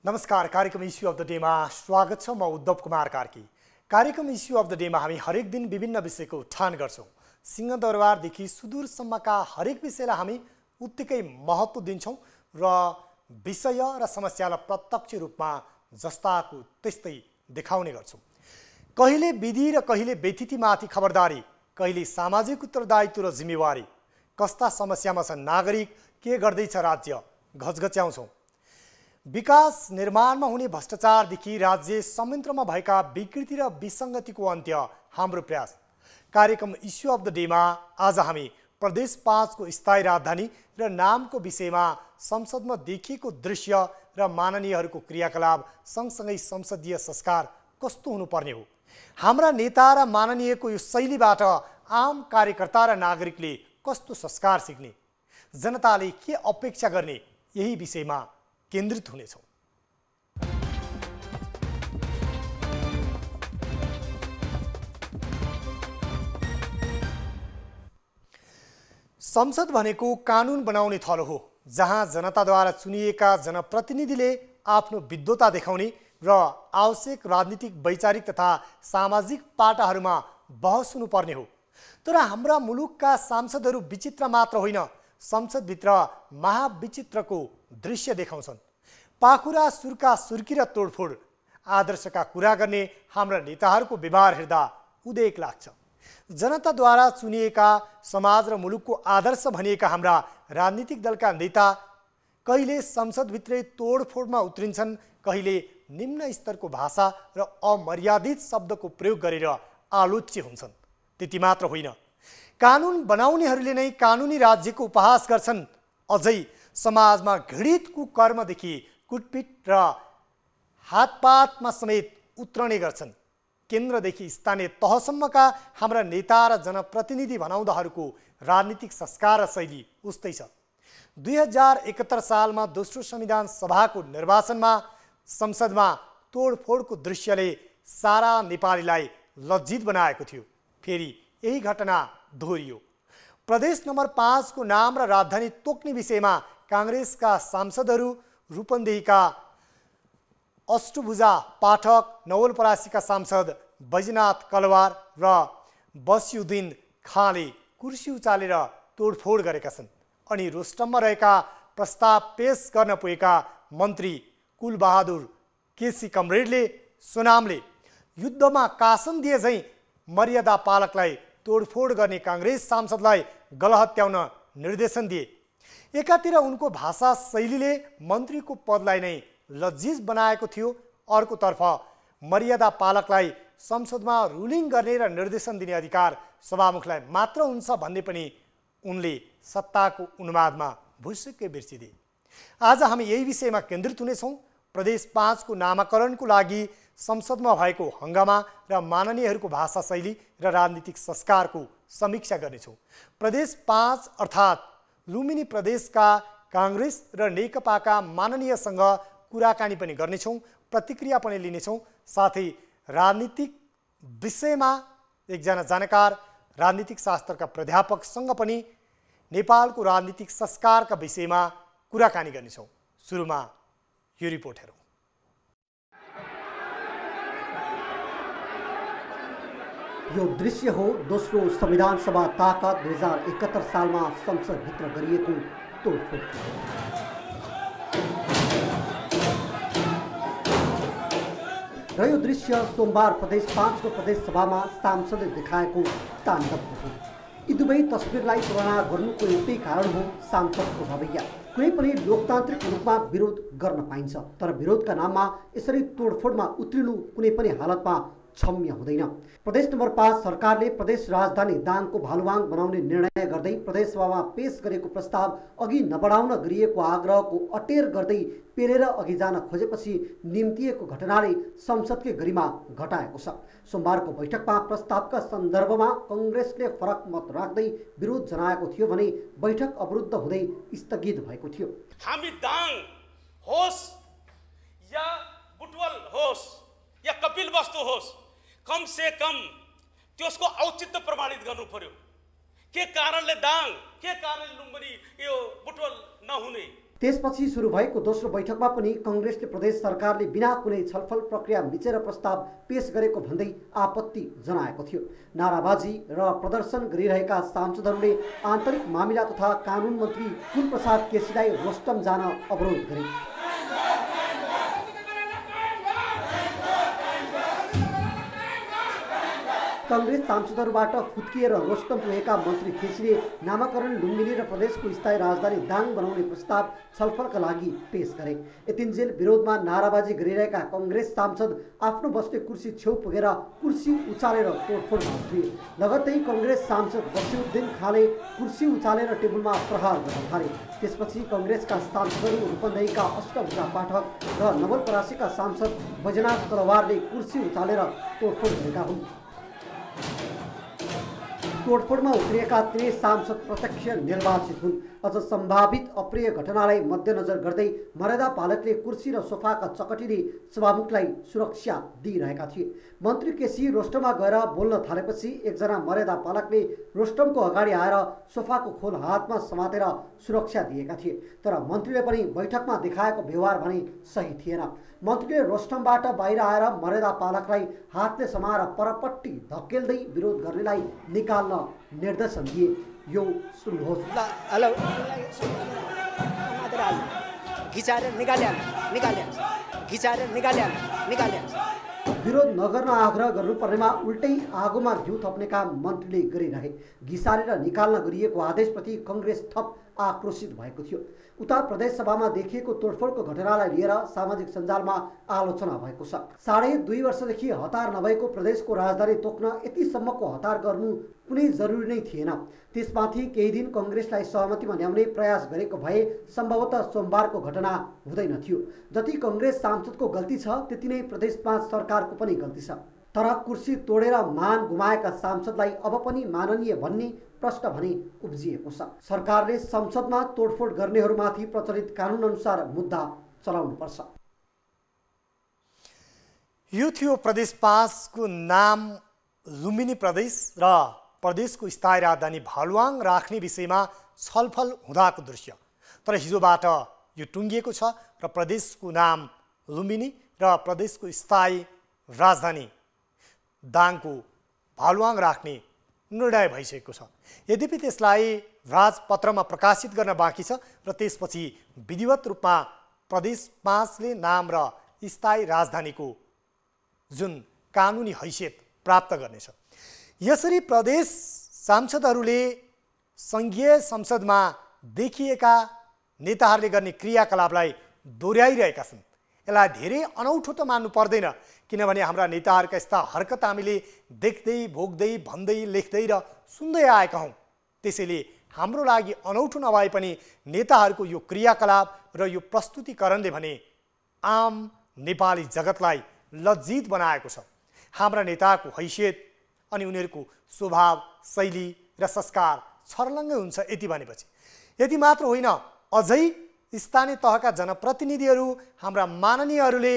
नमस्कार। कार्यक्रम issue of the डेमा स्वागत छ। म उद्धव कुमार कार्की। कार्यक्रम इस्यु अफ द डेमा हामी हरेक दिन विभिन्न विषयको उठान गर्छौं। सिंहदरबारदेखि सुदूरसम्मका हरेक विषयलाई हामी उत्तिकै महत्त्व दिन्छौं र विषय र समस्यालाई प्रत्यक्ष रूपमा जस्ताको त्यस्तै देखाउने गर्छौं। कहिले विधि र कहिले व्यतिथिमाथि खबरदारी, कहिले सामाजिक उत्तरदायित्व र जिम्मेवारी, कस्ता समस्यामा छ नागरिक, के गर्दैछ राज्य, घचघच्याउँछौं। विकास निर्माणमा हुने भ्रष्टाचारदेखि राज्य संयन्त्रमा भएका विकृति र विसङ्गतिको अन्त्य हाम्रो प्रयास। कार्यक्रम इस्यु अफ द डेमा आज हामी प्रदेश 5 को स्थायी राजधानी र नामको विषयमा संसदमा देखिएको दृश्य र माननीयहरूको क्रियाकलाप सँगसँगै संसदीय संस्कार कस्तो हुनुपर्ने हो, हाम्रा नेता र माननीयको यो शैलीबाट आम कार्यकर्ता र नागरिकले कस्तो संस्कार सिक्ने, जनताले के अपेक्षा गर्ने, यही विषयमा केन्द्रित हुनेछौं। संसद भनेको कानुन बनाउने थलो हो, जहाँ जनताद्वारा चुनिएका जनप्रतिनिधिले आफ्नो विद्वता देखाउने र आवश्यक राजनीतिक, वैचारिक तथा सामाजिक पाटाहरूमा बहस हुनुपर्ने हो। तर हाम्रा मुलुकका सांसदहरू विचित्र मात्र होइन, संसदभित्र महाविचित्रको दृश्य देखाउँछन्। पाखुरा सुर्का सुर्की र तोडफोड, आदर्शका कुरा गर्ने हाम्रा नेताहरूको व्यवहार हेर्दा उदेक लाग्छ। जनताद्वारा चुनिएका समाज र मुलुकको आदर्श भनिएका हाम्रा राजनीतिक दलका नेता कहिले संसदभित्रै तोडफोडमा उत्रिन्छन्, कहिले निम्न स्तरको भाषा र अमर्यादित शब्दको प्रयोग गरेर आलोच्य हुन्छन्। त्यति मात्र होइन, कानुन बनाउनेहरूले नै कानुनी राज्यको उपहास गर्छन्। अझै समाजमा घृणित कुकर्मदेखि कुटपिट र हातपातमा समेत उत्रने गर्छन्। केन्द्रदेखि स्थानीय तहसम्मका हाम्रा नेता र जनप्रतिनिधि भनाउँदाहरूको राजनीतिक संस्कार र शैली उस्तै छ। 2071 सालमा दोस्रो संविधान सभाको निर्वाचनमा संसदमा तोडफोडको दृश्यले सारा नेपालीलाई लज्जित बनाएको थियो। फेरि यही घटना दोहोरियो। प्रदेश नम्बर 5 को नाम र राजधानी तोक्ने विषयमा कांग्रेसका सांसदहरू रूपन्देहीका अष्टभुजा पाठक, नवलपरासीका सांसद बैजनाथ कलवार र बसिउद्दिन खाँले कुर्सी उचालेर तोडफोड गरेका छन्। अनि रोस्टममा रहेका प्रस्ताव पेश गर्न पुगेका मन्त्री कुलबहादुर केसी कमरेडले सुनामले युद्धमा कासम दिए झैं मर्यादा पालकलाई तोडफोड गर्ने कांग्रेस सांसदलाई गलहत्याउन निर्देशन दिए। एकातिर उनको भाषा शैलीले मन्त्रीको पदलाई नै लज्जित बनाएको थियो, अर्कोतर्फ मर्यादा पालकलाई संसदमा रुलिङ गर्ने र निर्देशन दिने अधिकार सभामुखलाई मात्र हुन्छ भन्ने पनि उनले सत्ताको उन्मादमा भुसुक्कै बिर्सिदिए। आज हामी यही विषयमा केन्द्रित हुनेछौँ। प्रदेश 5 को नामाकरणको लागि संसदमा भएको हंगामा र माननीयहरूको भाषा शैली र राजनीतिक संस्कारको समीक्षा गर्नेछौँ। प्रदेश 5 अर्थात् लुम्बिनी प्रदेशका कांग्रेस र नेकपाका माननीयसँग कुराकानी पनि गर्नेछौँ, प्रतिक्रिया पनि लिनेछौँ। साथै राजनीतिक विषयमा एकजना जानकार राजनीतिक शास्त्रका प्राध्यापकसँग पनि नेपालको राजनीतिक संस्कारका विषयमा कुराकानी गर्नेछौँ। सुरुमा यो रिपोर्ट हेरौँ। यो दृश्य हो दोस्रो संविधान सभा ताकत 2071 सालमा संसदभित्र गरिएको तोडफोड। र यो दृश्य सोमबार प्रदेश 5 को प्रदेश सभामा सांसदले देखाएको ताण्डव हो। यी दुवै तस्बिरलाई तुलना गर्नुको एउटै कारण हो सांसदको रवैया। कुनै पनि लोकतान्त्रिक रूपमा विरोध गर्न पाइन्छ, तर विरोधका नाममा यसरी तोडफोडमा उत्रिनु कुनै पनि हालतमा क्षम्य हुँदैन। प्रदेश नम्बर 5 सरकारले प्रदेश राजधानी दाङको भालुवाङ बनाउने निर्णय गर्दै प्रदेश सभामा पेश गरेको प्रस्ताव अघि नबढाउन गरिएको आग्रहको अटेर गर्दै पेलेर अघि जान खोजेपछि निम्तिएको घटनाले संसदकै गरिमा घटाएको छ। सोमबारको बैठकमा प्रस्तावका सन्दर्भमा कांग्रेसले फरक मत राख्दै विरोध जनाएको थियो भने बैठक अवरुद्ध हुँदै स्थगित भएको थियो। हामी दाङ होस् या बुटवल होस् या कपिलवस्तु होस्, कम से कम त्यसको औचित्य प्रमाणित गर्नु पर्यो। के कारणले दाङ, के कारणले लुम्बिनी यो बुटवल नहुने, त्यसपछि सुरु भएको दोस्रो बैठकमा पनि कङ्ग्रेसले प्रदेश सरकारले बिना कुनै छलफल प्रक्रिया मिचेर प्रस्ताव पेश गरेको भन्दै आपत्ति जनाएको थियो। नाराबाजी र प्रदर्शन गरिरहेका सांसदहरूले आन्तरिक मामिला तथा कानुन मन्त्री कुलप्रसाद केसीलाई रोस्टम जान अवरोध गरे। कांग्रेस सांसदहरूबाट फुत्किएर रोस्टम पुगेका मन्त्री केसीले नामाकरण लुम्बिनी र प्रदेशको स्थायी राजधानी दाङ बनाउने प्रस्ताव छलफलका लागि पेश गरे। यतिन्जेल विरोधमा नाराबाजी गरिरहेका कांग्रेस सांसद आफ्नो बस्ने कुर्सी छेउ पुगेर कुर्सी उचालेर तोडफोड गर्थे। लगत्तै कांग्रेस सांसद बसिउद्दिन खानले कुर्सी उचालेर टेबलमा प्रहार गर्न थाले। त्यसपछि कांग्रेसका सांसदहरू रूपन्देहीका अष्टभुजा पाठक र नवलपरासीका सांसद बैजनाथ तलवारले कुर्सी उचालेर तोडफोड गरेका हुन्। तोडफोडमा उत्रिएका तिनै सांसद प्रत्यक्ष निर्वाचित हुन्। अझ सम्भावित अप्रिय घटनालाई मध्यनजर गर्दै मर्यादा पालकले कुर्सी र सोफाका चकटीले सभामुखलाई सुरक्षा दिइरहेका थिए। मन्त्री केसी रोस्टममा गएर बोल्न थालेपछि एकजना मर्यादा पालकले रोस्टमको अगाडि आएर सोफाको खोल हातमा समातेर सुरक्षा दिएका थिए। तर मन्त्रीले पनि बैठकमा देखाएको व्यवहार भने सही थिएन। मन्त्रीले रोस्टमबाट बाहिर आएर मर्यादा पालकलाई हातले समाएर परपट्टि धकेल्दै विरोध गर्नेलाई निकाल्न निर्देशन दिए। यो सुन्नुहोस्। विरोध नगर्न आग्रह गर्नुपर्नेमा उल्टै आगोमा घिउ थप्ने काम मन्त्रीले गरिरहे। घिसारेर निकाल्न गरिएको आदेशप्रति कांग्रेस थप आक्रोशित भएको थियो। उता प्रदेश सभामा देखिएको तोडफोडको घटनालाई लिएर सामाजिक सञ्जालमा आलोचना भएको छ। 2.5 वर्षदेखि हतार नभएको प्रदेशको राजधानी तोक्न यतिसम्मको हतार गर्नु कुनै जरुरी नै थिएन। त्यसमाथि केही दिन कांग्रेसलाई सहमतिमा ल्याउने प्रयास गरेको भए सम्भवतः सोमबारको घटना हुँदैन थियो। जति कांग्रेस सांसदको गल्ती छ त्यति नै प्रदेश 5 सरकारको पनि गल्ती छ। तर कुर्सी तोडेर मान गुमाएका सांसदलाई अब पनि माननीय भन्ने प्रश्न भने उब्जिएको छ। सरकारले संसदमा तोडफोड गर्नेहरूमाथि प्रचलित कानुन अनुसार मुद्दा चलाउनुपर्छ। यो थियो प्रदेश 5 को नाम लुम्बिनी प्रदेश र प्रदेशको स्थायी राजधानी भालुवाङ राख्ने विषयमा छलफल हुँदाको दृश्य। तर हिजोबाट यो टुङ्गिएको छ र प्रदेशको नाम लुम्बिनी र प्रदेशको स्थायी राजधानी दाङको भालुवाङ राख्ने निर्णय भइसकेको छ। यद्यपि त्यसलाई राजपत्रमा प्रकाशित गर्न बाँकी छ र त्यसपछि विधिवत रूपमा प्रदेश 5 ले नाम र स्थायी राजधानीको जुन कानुनी हैसियत प्राप्त गर्नेछ। यसरी प्रदेश सांसदहरूले संघीय संसदमा देखिएका नेताहरूले गर्ने क्रियाकलापलाई दोहोर्याइरहेका छन्। यसलाई धेरै अनौठो त मान्नु पर्दैन, किनभने हाम्रा नेताहरूका यस्ता हरकत हामीले देख्दै भोग्दै भन्दै लेख्दै र सुन्दै आएका हौँ। त्यसैले हाम्रो लागि अनौठो नभए पनि नेताहरूको यो क्रियाकलाप र यो प्रस्तुतिकरणले भने आम नेपाली जगतलाई लज्जित बनाएको छ। हाम्रा नेताको हैसियत अनि उनीहरूको स्वभाव शैली र संस्कार छर्लङ्गै हुन्छ। यति भनेपछि यति मात्र होइन, अझै स्थानीय तहका जनप्रतिनिधिहरू हाम्रा माननीयहरूले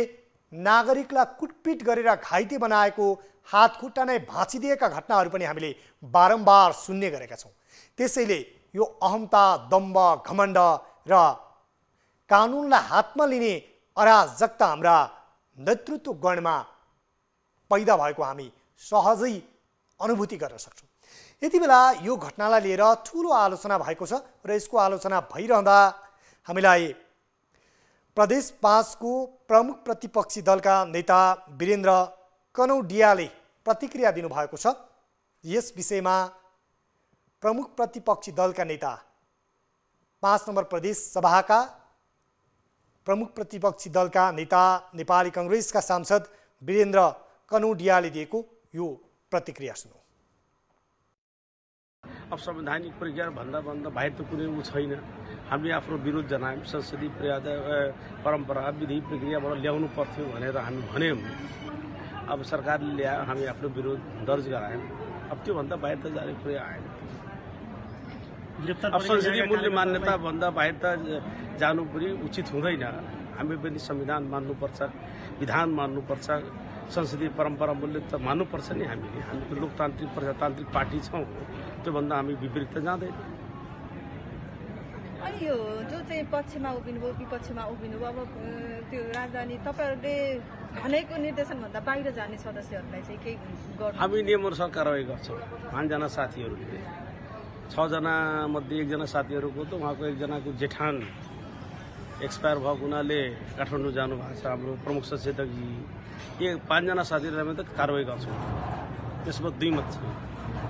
नागरिकलाई कुटपिट गरेर घाइते बनाएको, हात खुट्टा नै भाँचिदिएका घटनाहरू पनि हामीले बारम्बार सुन्ने गरेका छौँ। त्यसैले यो अहमता, दम्भ, घमण्ड र कानुनलाई हातमा लिने अराजकता हाम्रा नेतृत्व गणमा पैदा भएको हामी सहजै अनुभूति गर्न सक्छौँ। यति बेला यो घटनालाई लिएर ठुलो आलोचना भएको छ र यसको आलोचना भइरहँदा हामीलाई प्रदेश 5 को प्रमुख प्रतिपक्षी दलका नेता वीरेन्द्र कनौडियाले प्रतिक्रिया दिनुभएको छ। यस विषयमा प्रमुख प्रतिपक्षी दलका नेता 5 नम्बर प्रदेश सभाका प्रमुख प्रतिपक्षी दलका नेता नेपाली कांग्रेसका सांसद वीरेन्द्र कनौडियाले दिएको यो प्रतिक्रिया सुनौ। अब संवैधानिक प्रक्रिया भन्दा बाहिर त कुनै छैन। हामीले आफ्नो विरोध जनायौँ। संसदीय परम्परा विधि प्रक्रियाबाट ल्याउनु पर्थ्यो भनेर हामी भन्यौँ। अब सरकारले ल्यायो, हामी आफ्नो विरोध दर्ज गरायौँ। अब त्योभन्दा बाहिर त जाने कुरा आएन। अब संसदीय मूल्य मान्यता भन्दा बाहिर त जानु पनि उचित हुँदैन। हामी पनि संविधान मान्नुपर्छ, विधान मान्नुपर्छ, संसदीय परम्परा मूल्य त मान्नुपर्छ नि। हामी त लोकतान्त्रिक प्रजातान्त्रिक पार्टी छौँ। त्योभन्दा हामी विपरीत त जाँदैन। अनि यो जो चाहिँ पक्षमा उभिनु भयो विपक्षमा उभिनु भयो अब त्यो राजधानी तपाईँहरूले भनेको निर्देशनभन्दा बाहिर जाने सदस्यहरूलाई चाहिँ केही गर्नु हामी नियमअनुसार कारवाही गर्छौँ 5 जना साथीहरूले 6 जना मध्ये 1 जना साथीहरूको त उहाँको एकजनाको जेठान एक्सपायर भएको हुनाले काठमाडौँ जानुभएको छ हाम्रो प्रमुख सचेतकजी 5 जना साथीहरूलाई त कारवाही गर्छौँ त्यसमा 2 मत छ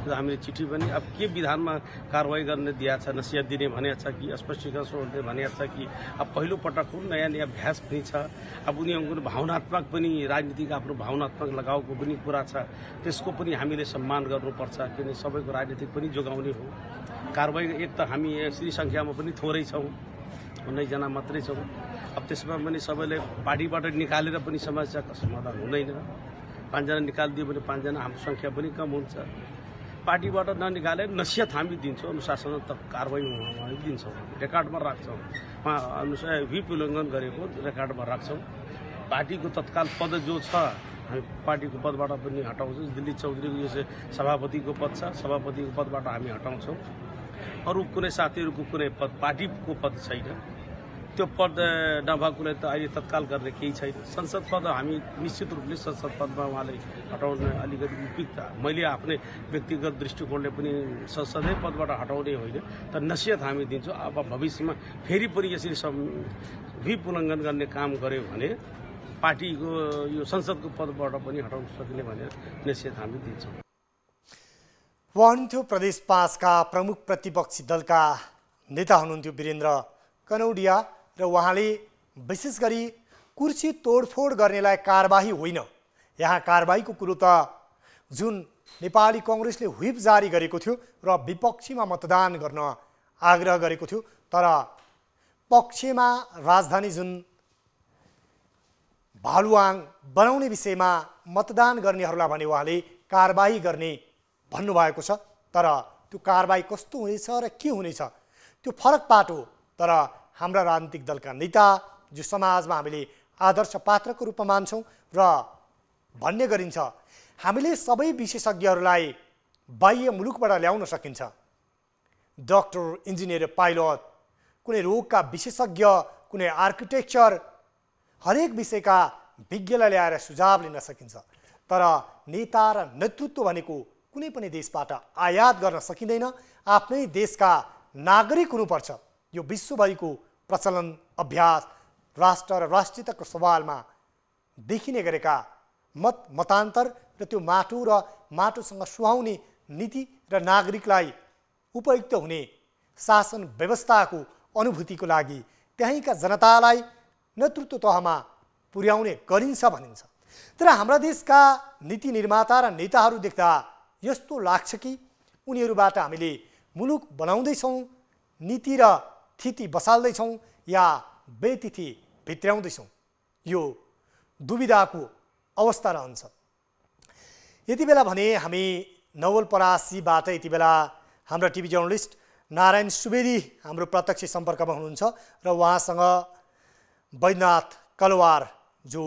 हामीले चिठी पनि अब के विधानमा कारवाही गर्ने दिएको छ नसिहत दिने भनेको छ कि स्पष्टीकरण सोध्ने भनेको छ कि अब पहिलो पटक नयाँ नयाँ भ्यास पनि छ अब उनीहरूको भावनात्मक पनि राजनीतिक आफ्नो भावनात्मक लगावको पनि कुरा छ त्यसको पनि हामीले सम्मान गर्नुपर्छ किनभने सबैको राजनीतिक पनि जोगाउने हो कारवाही एक त हामी यसरी सङ्ख्यामा पनि थोरै छौँ 19 जना मात्रै छौँ अब त्यसमा पनि सबैले पार्टीबाट निकालेर पनि समस्याको समाधान हुँदैन 5 जना निकालिदियो भने 5 जना हाम्रो सङ्ख्या पनि कम हुन्छ पार्टीबाट ननिकाले नसिहत हामी दिन्छौँ अनुशासन त कारवाही हामी दिन्छौँ रेकर्डमा राख्छौँ अनुसार व्हिप उल्लङ्घन गरेको रेकर्डमा राख्छौँ पार्टीको तत्काल पद जो छ हामी पार्टीको पदबाट पनि हटाउँछौँ दिल्ली चौधरीको यो सभापतिको पद छ सभापतिको पदबाट हामी हटाउँछौँ अरू कुनै साथीहरूको कुनै पद पार्टीको पद छैन त्यो पद नभएकोले त अहिले तत्काल गर्ने केही छैन संसद पद हामी निश्चित रूपले संसद पदमा उहाँले हटाउने अलिकति उपयुक्त मैले आफ्नै व्यक्तिगत दृष्टिकोणले पनि संसदै पदबाट हटाउने होइन तर नसिहत हामी दिन्छौँ अब भविष्यमा फेरि पनि यसरी व्हिप उल्लङ्घन गर्ने काम गर्यो भने पार्टीको यो संसदको पदबाट पनि हटाउन सकिने भनेर नसिहत हामी दिन्छौँ। उहाँ हुनुहुन्थ्यो प्रदेश 5 का प्रमुख प्रतिपक्षी दलका नेता हुनुहुन्थ्यो वीरेन्द्र कनौडिया र उहाँले विशेष गरी कुर्सी तोडफोड गर्नेलाई कारबाही होइन यहाँ कारबाहीको कुरो त जुन नेपाली कांग्रेसले व्हिप जारी गरेको थियो र विपक्षीमा मतदान गर्न आग्रह गरेको थियो तर पक्षमा राजधानी जुन भालुवाङ बनाउने विषयमा मतदान गर्नेहरूलाई भने उहाँले कारबाही गर्ने भन्नुभएको छ तर त्यो कारबाही कस्तो हुनेछ र के हुनेछ त्यो फरक पाटो तर हाम्रा राजनीतिक दलका नेता जो समाजमा हामीले आदर्श पात्रको रूपमा मान्छौँ र भन्ने गरिन्छ हामीले सबै विशेषज्ञहरूलाई बाह्य मुलुकबाट ल्याउन सकिन्छ डाक्टर इन्जिनियर पाइलट कुनै रोगका विशेषज्ञ कुनै आर्किटेक्चर हरेक विषयका विज्ञलाई ल्याएर सुझाव लिन सकिन्छ तर नेता र नेतृत्व भनेको कुनै पनि देशबाट आयात गर्न सकिँदैन आफ्नै देशका नागरिक हुनुपर्छ यो विश्वभरिको प्रचलन अभ्यास राष्ट्र र राष्ट्रियताको सवालमा देखिने गरेका मतान्तर र त्यो माटो र माटोसँग सुहाउने नीति र नागरिकलाई उपयुक्त हुने शासन व्यवस्थाको अनुभूतिको लागि त्यहीँका जनतालाई नेतृत्व तहमा पुर्याउने गरिन्छ भनिन्छ तर हाम्रा देशका नीति निर्माता र नेताहरू देख्दा यस्तो लाग्छ कि उनीहरूबाट हामीले मुलुक बनाउँदैछौँ नीति र थिति बसाल्दैछौँ या बेतिथि भित्र्याउँदैछौँ यो दुविधाको अवस्था रहन्छ। यति बेला भने हामी नवलपरासीबाट यति बेला हाम्रा टिभी जर्नलिस्ट नारायण सुवेदी हाम्रो प्रत्यक्ष सम्पर्कमा हुनुहुन्छ र उहाँसँग बैजनाथ कलवार जो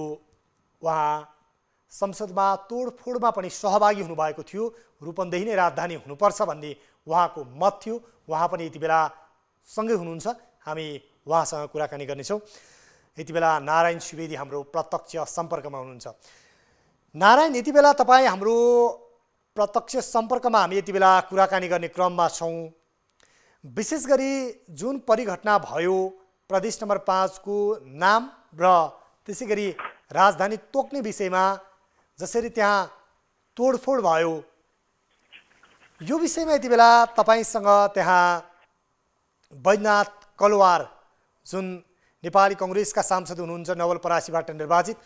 उहाँ संसदमा तोडफोडमा पनि सहभागी हुनुभएको थियो रूपन्देही नै राजधानी हुनुपर्छ भन्ने उहाँको मत थियो उहाँ पनि यति बेला सँगै हुनुहुन्छ हामी उहाँसँग कुराकानी गर्नेछौँ। यति बेला नारायण सुवेदी हाम्रो प्रत्यक्ष सम्पर्कमा हुनुहुन्छ। नारायण यति बेला तपाईँ हाम्रो प्रत्यक्ष सम्पर्कमा हामी यति बेला कुराकानी गर्ने क्रममा छौँ। विशेष गरी जुन परिघटना भयो प्रदेश नम्बर 5 को नाम र त्यसै गरी राजधानी तोक्ने विषयमा जसरी त्यहाँ तोडफोड भयो यो विषयमा यति बेला तपाईसँग त्यहाँ बैजनाथ कलवार जुन नेपाली कांग्रेसका सांसद हुनुहुन्छ नवलपरासीबाट निर्वाचित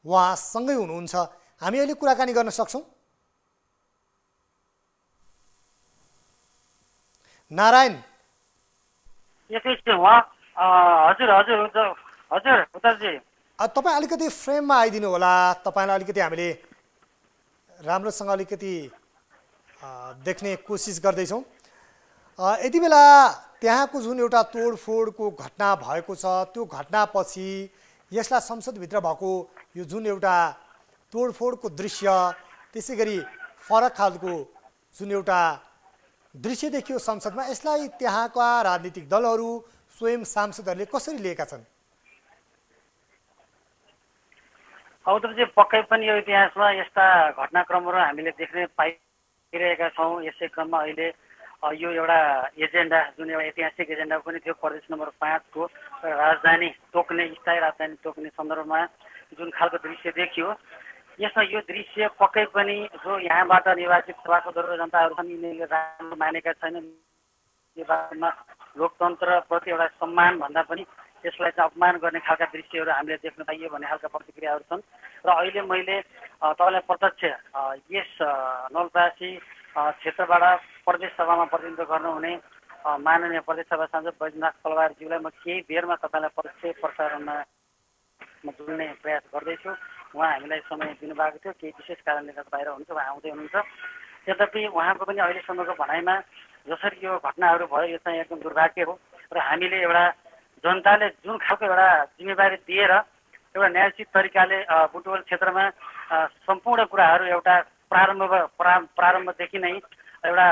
उहाँसँगै हुनुहुन्छ हामी अहिले कुराकानी गर्न सक्छौँ। नारायण हजुर हजुर हजुर उताजी तपाईँ अलिकति फ्रेममा आइदिनु होला तपाईँलाई अलिकति हामीले राम्रोसँग अलिकति देख्ने कोसिस गर्दैछौँ। यति बेला त्यहाँको जुन एउटा तोडफोडको घटना भएको छ त्यो घटनापछि यसलाई संसदभित्र भएको यो जुन एउटा तोडफोडको दृश्य त्यसै गरी फरक खालको जुन एउटा दृश्य देखियो संसदमा यसलाई त्यहाँका राजनीतिक दलहरू स्वयं सांसदहरूले कसरी लिएका छन्? औदरजी पक्कै पनि यो इतिहासमा यस्ता घटनाक्रमहरू हामीले देख्न पाइरहेका छौँ। यसै क्रममा अहिले यो एउटा एजेन्डा जुन एउटा ऐतिहासिक एजेन्डा पनि थियो प्रदेश नम्बर 5 को राजधानी तोक्ने स्थायी राजधानी तोक्ने सन्दर्भमा जुन खालको दृश्य देखियो, यसमा यो दृश्य पक्कै पनि जो यहाँबाट निर्वाचित सभासदहरू र जनताहरू छन् यिनीहरूले राम्रो मानेका छैनन्। यो बारेमा लोकतन्त्रप्रति एउटा सम्मान भन्दा पनि त्यसलाई चाहिँ अपमान गर्ने खालका दृश्यहरू हामीले देख्न पाइयो भन्ने खालका प्रतिक्रियाहरू छन्। र अहिले मैले तपाईँलाई प्रत्यक्ष यस नवलपरासी क्षेत्रबाट प्रदेश सभामा प्रतिनिधित्व गर्नुहुने माननीय प्रदेश सभा सांसद बैजनाथ कलवारज्यूलाई म केही बेरमा तपाईँलाई प्रत्यक्ष प्रसारणमा म जोड्ने प्रयास गर्दैछु। उहाँ हामीलाई समय दिनुभएको थियो, केही विशेष कारणले गर्दा बाहिर हुनुहुन्छ, उहाँ आउँदै हुनुहुन्छ। यद्यपि उहाँको पनि अहिलेसम्मको भनाइमा जसरी यो घटनाहरू भयो यो चाहिँ एकदम दुर्भाग्य हो र हामीले एउटा जनताले जुन खालको एउटा जिम्मेवारी दिएर एउटा न्यायोचित तरिकाले बुटवल क्षेत्रमा सम्पूर्ण कुराहरू एउटा प्रारम्भदेखि नै एउटा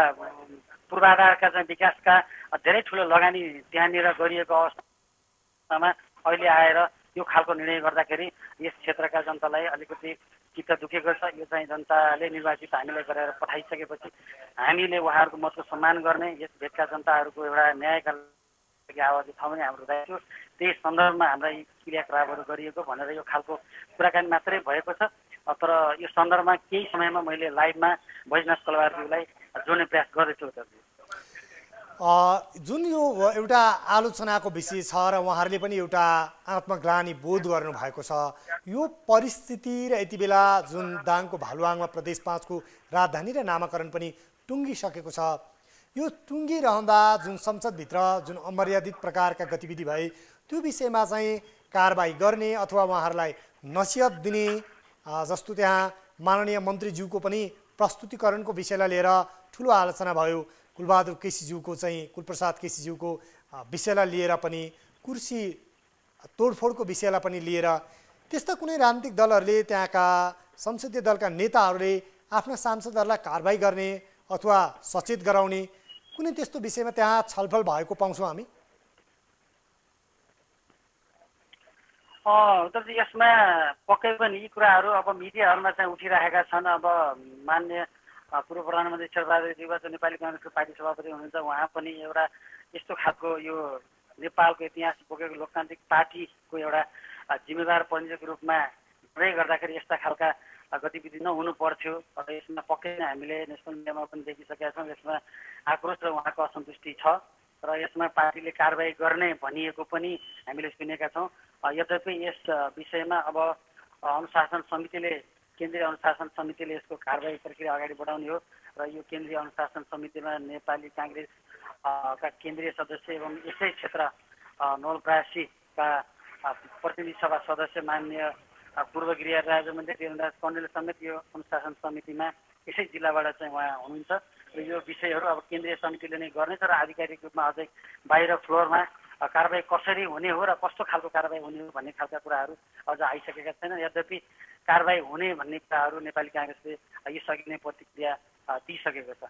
पूर्वाधारका चाहिँ विकासका धेरै ठुलो लगानी त्यहाँनिर गरिएको अवस्थामा अहिले आएर यो खालको निर्णय गर्दाखेरि यस क्षेत्रका जनतालाई अलिकति चित्त दुखेको छ। यो चाहिँ जनताले निर्वाचित हामीलाई गरेर पठाइसकेपछि हामीले उहाँहरूको मतको सम्मान गर्ने, यस भेगका जनताहरूको एउटा न्यायका लागि आवाज उठाउने हाम्रो दायित्व, त्यही सन्दर्भमा हाम्रा यी क्रियाकलापहरू गरिएको भनेर यो खालको कुराकानी मात्रै भएको छ। तर यो सन्दर्भमा केही समयमा मैले लाइभमा बैजनाथ कलवारज्यूलाई जोड्ने प्रयास गर्दैछु। जुन यो एउटा आलोचनाको विषय छ र उहाँहरूले पनि एउटा आत्मग्लानी बोध गर्नुभएको छ, यो परिस्थिति र यति बेला जुन दाङको भालुवाङमा प्रदेश 5 को राजधानी र नामाकरण पनि टुङ्गिसकेको छ, यो टुङ्गिरहँदा जुन संसदभित्र जुन अमर्यादित प्रकारका गतिविधि भए त्यो विषयमा चाहिँ कारबाही गर्ने अथवा उहाँहरूलाई नसिहत दिने जस्तो त्यहाँ माननीय मन्त्रीज्यूको पनि प्रस्तुतिकरणको विषयलाई लिएर ठुलो आलोचना भयो। कुलबहादुर केसीज्यूको चाहिँ कुलप्रसाद केसीज्यूको विषयलाई लिएर पनि, कुर्सी तोडफोडको विषयलाई पनि लिएर त्यस्ता कुनै राजनीतिक दलहरूले त्यहाँका संसदीय दलका नेताहरूले आफ्ना सांसदहरूलाई कारबाही गर्ने अथवा सचेत गराउने कुनै त्यस्तो विषयमा त्यहाँ छलफल भएको पाउँछौँ हामी? यसमा पक्कै पनि यी कुराहरू अब मिडियाहरूमा चाहिँ उठिरहेका छन्। अब मान्य पूर्व प्रधानमन्त्री शेरबहादुर देउवा जो नेपाली काङ्ग्रेसको पार्टी सभापति हुनुहुन्छ, उहाँ पनि एउटा यस्तो खालको यो नेपालको इतिहास बोकेको लोकतान्त्रिक पार्टीको एउटा जिम्मेवार प्रतिनिधिको रूपमा निर्णय गर्दाखेरि यस्ता खालका गतिविधि नहुनु पर्थ्यो। अब यसमा पक्कै नै हामीले नेसनल मिडियामा पनि देखिसकेका छौँ। यसमा आक्रोश र उहाँको असन्तुष्टि छ र यसमा पार्टीले कारबाही गर्ने भनिएको पनि हामीले सुनेका छौँ। यद्यपि यस विषयमा अब अनुशासन समितिले, केन्द्रीय अनुशासन समितिले यसको कारबाही प्रक्रिया अगाडि बढाउने हो र यो केन्द्रीय अनुशासन समितिमा नेपाली काङ्ग्रेस का केन्द्रीय सदस्य एवं यसै क्षेत्र नवलपरासीका प्रतिनिधि सभा सदस्य माननीय पूर्व गृह राज्यमन्त्री देवराज कण्डेल समेत यो अनुशासन समितिमा यसै जिल्लाबाट चाहिँ उहाँ हुनुहुन्छ र यो विषयहरू अब केन्द्रीय समितिले नै गर्नेछ र आधिकारिक रूपमा अझै बाहिर फ्लोरमा कारबाही कसरी हुने हो र कस्तो खालको कारबाही हुने हो भन्ने खालका कुराहरू अझ आइसकेका छैनन्। यद्यपि कारबाही हुने भन्ने कुराहरू नेपाली काङ्ग्रेसले यसअघि नै प्रतिक्रिया दिइसकेको छ।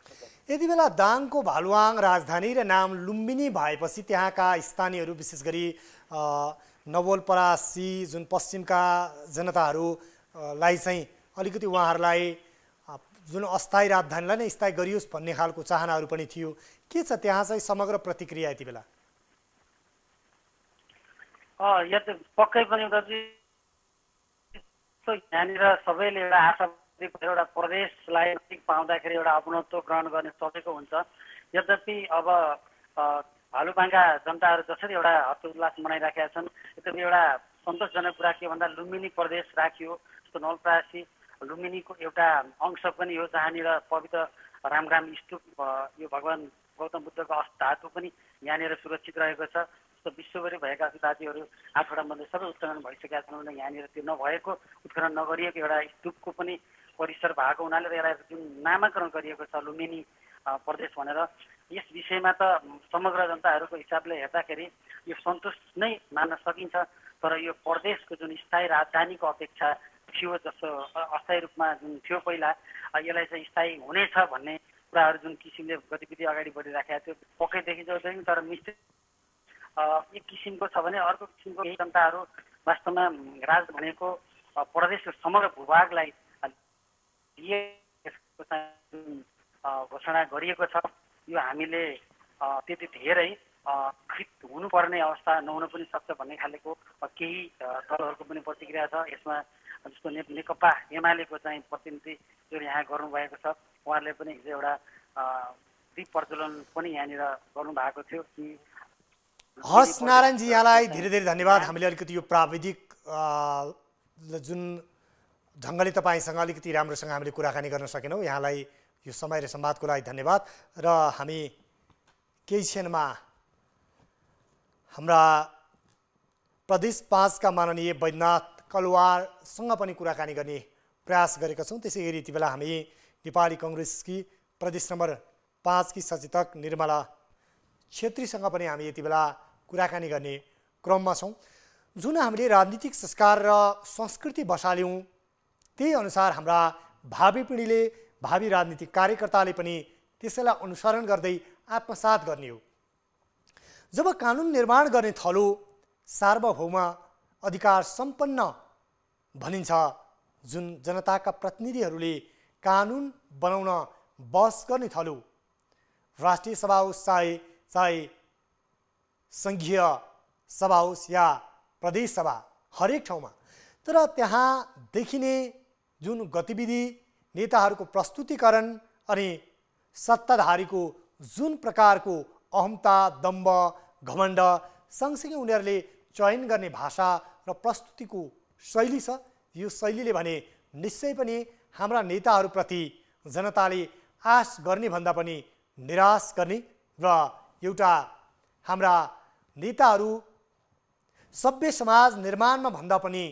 यति बेला दाङको भालुवाङ राजधानी र नाम लुम्बिनी भएपछि त्यहाँका स्थानीयहरू विशेष गरी नवलपरासी जुन पश्चिमका जनताहरूलाई चाहिँ अलिकति उहाँहरूलाई जुन अस्थायी राजधानीलाई नै स्थायी गरियोस् भन्ने खालको चाहनाहरू पनि थियो। के छ त्यहाँ चाहिँ समग्र प्रतिक्रिया यति बेला? पक्कै पनि यहाँनिर सबैले एउटा आशावादी एउटा प्रदेशलाई पाउँदाखेरि एउटा अपनत्व ग्रहण गर्ने सोचेको हुन्छ। यद्यपि अब भालुपाङका जनताहरू जसरी एउटा हर्षोल्लास मनाइराखेका छन्, यद्यपि एउटा सन्तोषजनक कुरा के भन्दा लुम्बिनी प्रदेश राखियो। जस्तो नवलपरासी लुम्बिनीको एउटा अंश पनि हो जहाँनिर पवित्र रामग्राम स्तूप यो भगवान गौतम बुद्धको धातु पनि यहाँनिर सुरक्षित रहेको छ। जस्तो विश्वभरि भएका जातिहरू 8वटा मध्ये सबै उत्खनन भइसकेका छन् भने यहाँनिर त्यो नभएको, उत्खनन नगरिएको एउटा स्तूपको पनि परिसर भएको हुनाले यसलाई जुन नामाकरण गरिएको छ लुम्बिनी प्रदेश भनेर, यस विषयमा त समग्र जनताहरूको हिसाबले हेर्दाखेरि यो सन्तोष नै मान्न सकिन्छ। तर यो प्रदेशको जुन स्थायी राजधानीको अपेक्षा थियो, जस्तो अस्थायी रूपमा जुन थियो पहिला, यसलाई चाहिँ स्थायी हुनेछ भन्ने कुराहरू जुन किसिमले गतिविधि अगाडि बढिराखेका थियो पक्कै देखिन्छ। तर निश्चित एक किसिमको छ भने अर्को किसिमको केही जनताहरू वास्तवमा राज भनेको प्रदेशको समग्र भूभागलाई घोषणा गरिएको छ। यो हामीले त्यति धेरै कृत हुनुपर्ने अवस्था नहुन पनि सक्छ भन्ने खालेको केही दलहरूको पनि प्रतिक्रिया छ। यसमा जस्तो नेकपा एमालेको चाहिँ प्रतिनिधि जो यहाँ गर्नुभएको छ, उहाँहरूले पनि हिजो एउटा दीप प्रज्वलन पनि यहाँनिर गर्नुभएको थियो कि हस् नारायणजी, यहाँलाई धेरै धेरै धन्यवाद। हामीले अलिकति यो प्राविधिक जुन ढङ्गले तपाईँसँग अलिकति राम्रोसँग हामीले कुराकानी गर्न सकेनौँ। यहाँलाई यो समय र संवादको लागि धन्यवाद। र हामी केही क्षणमा हाम्रा प्रदेश 5 का माननीय बैद्यनाथ कलवारसँग पनि कुराकानी गर्ने प्रयास गरेका छौँ। त्यसै गरी यति बेला हामी नेपाली कङ्ग्रेसकी प्रदेश नम्बर 5 की सचेतक निर्मला छेत्रीसँग पनि हामी यति बेला कुराकानी गर्ने क्रममा छौँ। जुन हामीले राजनीतिक संस्कार र संस्कृति बसाल्यौँ त्यही अनुसार हाम्रा भावी पिँढीले, भावी राजनीतिक कार्यकर्ताले पनि त्यसैलाई अनुसरण गर्दै आत्मसात गर्ने हो। जब कानुन निर्माण गर्ने थलो सार्वभौम अधिकार सम्पन्न भनिन्छ, जुन जनताका प्रतिनिधिहरूले कानुन बनाउन बहस गर्ने थलो, राष्ट्रिय सभा होस् चाहे सङ्घीय सभा होस् या प्रदेश सभा, हरेक ठाउँमा, तर त्यहाँ देखिने जुन गतिविधि, नेताहरूको प्रस्तुतिकरण अनि सत्ताधारीको जुन प्रकारको अहमता, दम्भ, घमण्ड, सँगसँगै उनीहरूले चयन गर्ने भाषा र प्रस्तुतिको शैली छ, यो शैलीले भने निश्चय पनि हाम्रा नेताहरूप्रति जनताले आश गर्ने भन्दा पनि निराश गर्ने र एउटा हाम्रा नेताहरू सभ्य समाज निर्माणमा भन्दा पनि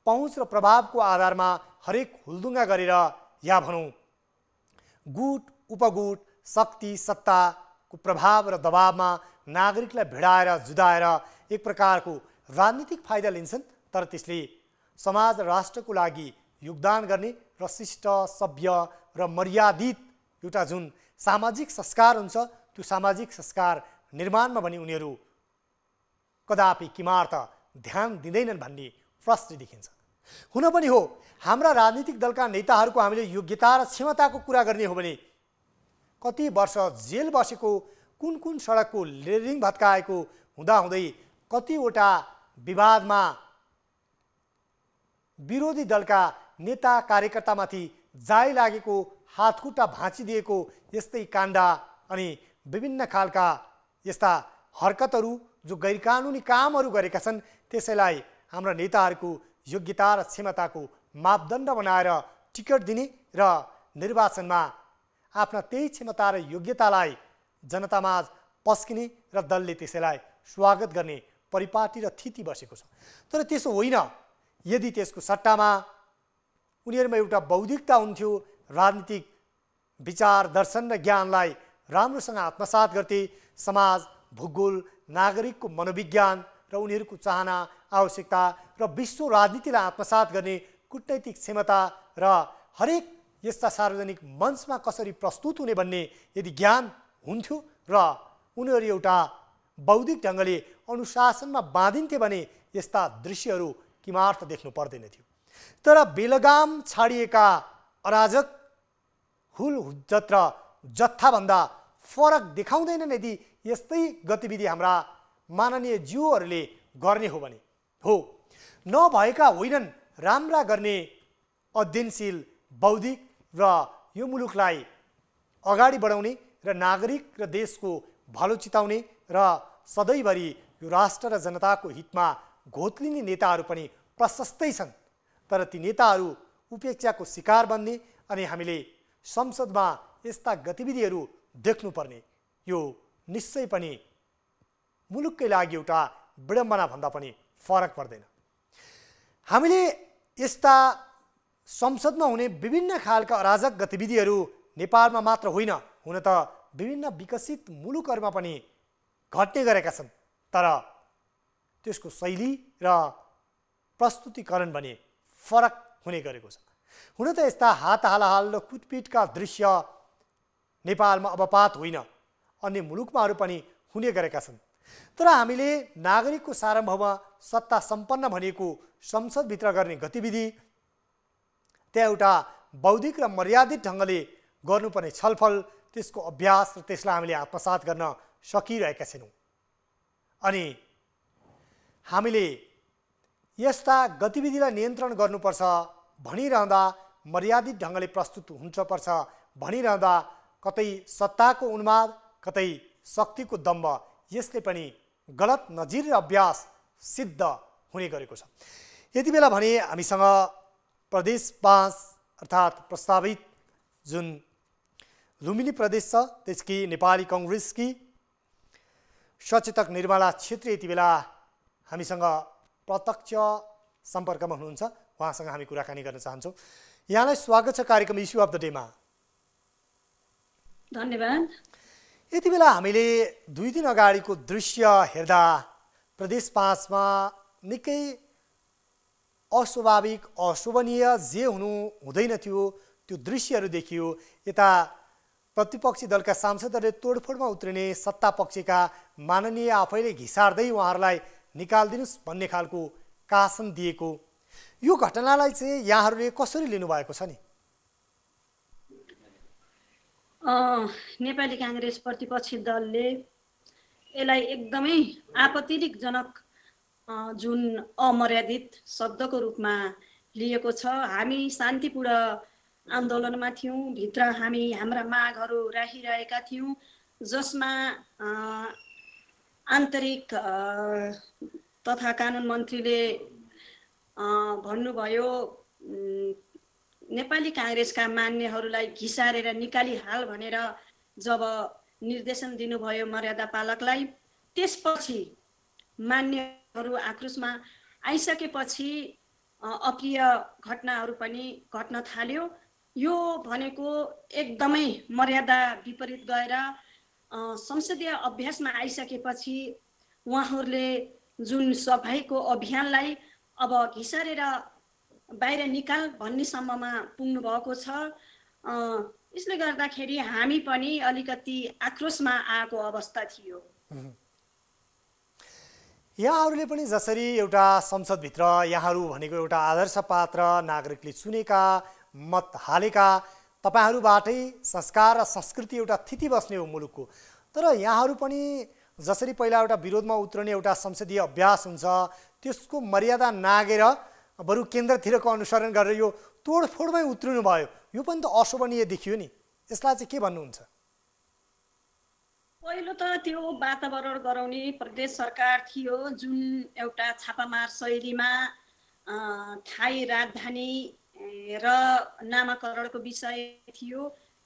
पहुँच र प्रभावको आधारमा हरेक हुलदुङ्गा गरेर या भनौँ गुट उपगुट, शक्ति सत्ताको प्रभाव र दबावमा नागरिकलाई भिडाएर जुदाएर एक प्रकारको राजनीतिक फाइदा लिन्छन्। तर त्यसले समाज र राष्ट्रको लागि योगदान गर्ने र शिष्ट, सभ्य र मर्यादित एउटा जुन सामाजिक संस्कार हुन्छ, त्यो सामाजिक संस्कार निर्माणमा पनि उनीहरू कदापि किमार्थ ध्यान दिँदैनन् भन्ने प्रश्न देखिन्छ। हुन पनि हो, हाम्रा राजनीतिक दलका नेताहरूको हामीले योग्यता र क्षमताको कुरा गर्ने हो भने कति वर्ष जेल बसेको, कुन कुन सडकको रेलिङ भत्काएको हुँदाहुँदै कतिवटा विवादमा विरोधी दलका नेता कार्यकर्तामाथि जाय लागेको, हातखुट्टा भाँचिदिएको यस्तै काण्ड अनि विभिन्न खालका यस्ता हरकतहरू जो गैरकानुनी कामहरू गरेका छन्, त्यसैलाई हाम्रा नेताहरूको योग्यता र क्षमताको मापदण्ड बनाएर टिकट दिने र निर्वाचनमा आफ्ना त्यही क्षमता र योग्यतालाई जनतामाझ पस्किने र दलले त्यसैलाई स्वागत गर्ने परिपाटी र थिति बसेको छ। तर त्यसो होइन। यदि त्यसको सट्टामा उनीहरूमा एउटा बौद्धिकता हुन्थ्यो, राजनीतिक विचार, दर्शन र ज्ञानलाई राम्रोसँग आत्मसात गर्थे, समाज, भूगोल, नागरिकको मनोविज्ञान र उनीहरूको चाहना, आवश्यकता र विश्व राजनीतिलाई आत्मसात गर्ने कूटनैतिक क्षमता र हरेक यस्ता सार्वजनिक मञ्चमा कसरी प्रस्तुत हुने भन्ने यदि ज्ञान हुन्थ्यो र उनीहरू एउटा बौद्धिक ढङ्गले अनुशासनमा बाँधिन्थे भने यस्ता दृश्यहरू किमार्थ देख्नु पर्दैन थियो। तर बेलगाम छाडिएका अराजक हुल हुज्जत र जत्थाभन्दा फरक देखाउँदैनन् यदि यस्तै गतिविधि हाम्रा माननीय ज्यूहरूले गर्ने हो भने। हो, नभएका होइनन्, राम्रा गर्ने अध्ययनशील, बौद्धिक र यो मुलुकलाई अगाडि बढाउने र नागरिक र देशको भलो चिताउने र सधैँभरि यो राष्ट्र र जनताको हितमा घोत्लिने नेताहरू पनि प्रशस्तै छन्। तर ती नेताहरू उपेक्षाको शिकार बन्ने अनि हामीले संसदमा यस्ता गतिविधिहरू देख्नुपर्ने यो निश्चय पनि मुलुककै लागि एउटा विडम्बना भन्दा पनि फरक पर्दैन। हामीले यस्ता संसदमा हुने विभिन्न खालका अराजक गतिविधिहरू नेपालमा मात्र होइन, हुन त विभिन्न विकसित मुलुकहरूमा पनि घट्ने गरेका छन्। तर त्यसको शैली र प्रस्तुतिकरण भने फरक हुने गरेको छ। हुन त यस्ता हात हालाहाल र कुटपिटका दृश्य नेपालमा अवपात होइन, अन्य मुलुकमाहरू पनि हुने गरेका छन्। तर हामीले नागरिकको सार्वभौम सत्ता सम्पन्न भनिएको संसदभित्र गर्ने गतिविधि, त्यहाँ एउटा बौद्धिक र मर्यादित ढङ्गले गर्नुपर्ने छलफल, त्यसको अभ्यास र त्यसलाई हामीले आत्मसात गर्न सकिरहेका छैनौँ। अनि हामीले यस्ता गतिविधिलाई नियन्त्रण गर्नुपर्छ भनिरहँदा, मर्यादित ढङ्गले प्रस्तुत हुनुपर्छ भनिरहँदा कतै सत्ताको उन्माद, कतै शक्तिको दम्भ, यसले पनि गलत नजिर र अभ्यास सिद्ध हुने गरेको छ। यति बेला भने हामीसँग प्रदेश 5 अर्थात् प्रस्तावित जुन लुम्बिनी प्रदेश छ त्यसकी नेपाली कांग्रेसकी सचेतक निर्मला छेत्री यति बेला हामीसँग प्रत्यक्ष सम्पर्कमा हुनुहुन्छ। उहाँसँग हामी कुराकानी गर्न चाहन्छौँ। यहाँलाई स्वागत छ कार्यक्रम इस्यु अफ द डेमा। धन्यवाद। यति बेला हामीले 2 दिन अगाडिको दृश्य हेर्दा प्रदेश 5 मा निकै अस्वाभाविक, अशोभनीय जे हुनु हुँदैन थियो त्यो दृश्यहरू देखियो। यता प्रतिपक्षी दलका सांसदहरूले तोडफोडमा उत्रिने सत्ता पक्षका माननीय आफैले घिसार्दै उहाँहरूलाई निकाल्दिनुस् भन्ने खालको कासन दिएको, यो घटनालाई चाहिँ यहाँहरूले कसरी लिनुभएको छ नि? नेपाली कांग्रेस प्रतिपक्षी दलले यसलाई एकदमै आपत्तिजनक जुन अमर्यादित शब्दको रूपमा लिएको छ। हामी शान्तिपूर्ण आन्दोलनमा थियौँ, भित्र हामी हाम्रा मागहरू राखिरहेका थियौँ, जसमा आन्तरिक तथा कानुन मन्त्रीले भन्नुभयो नेपाली कांग्रेसका मान्यहरूलाई घिसारेर निकालिहाल भनेर जब निर्देशन दिनुभयो मर्यादा पालकलाई, त्यसपछि मान्यहरू आक्रोशमा आइसकेपछि अप्रिय घटनाहरू पनि घट्न थाल्यो। यो भनेको एकदमै मर्यादा विपरीत गएर संसदीय अभ्यासमा आइसकेपछि उहाँहरूले जुन सफाइको अभियानलाई अब घिसारेर बाहिर निकाल भन्नेसम्ममा पुग्नु भएको छ। यसले गर्दाखेरि हामी पनि अलिकति आक्रोशमा आएको अवस्था थियो। यहाँहरूले पनि जसरी एउटा संसदभित्र यहाँहरू भनेको एउटा आदर्श पात्र, नागरिकले चुनेका, मत हालेका, तपाईँहरूबाटै संस्कार र संस्कृति एउटा थिति बस्ने हो मुलुकको, तर यहाँहरू पनि जसरी पहिला एउटा विरोधमा उत्रने एउटा संसदीय अभ्यास हुन्छ त्यसको मर्यादा नागेर बरु केन्द्रतिरको अनुसरण गरेर यो तोडफोडमै उत्रनु भयो, यो पनि त अशोभनीय देखियो नि। यसलाई चाहिँ के भन्नुहुन्छ? पहिलो त त्यो वातावरण गराउने प्रदेश सरकार थियो जुन एउटा छापामार शैलीमा थाई राजधानी र नामाकरणको विषय थियो।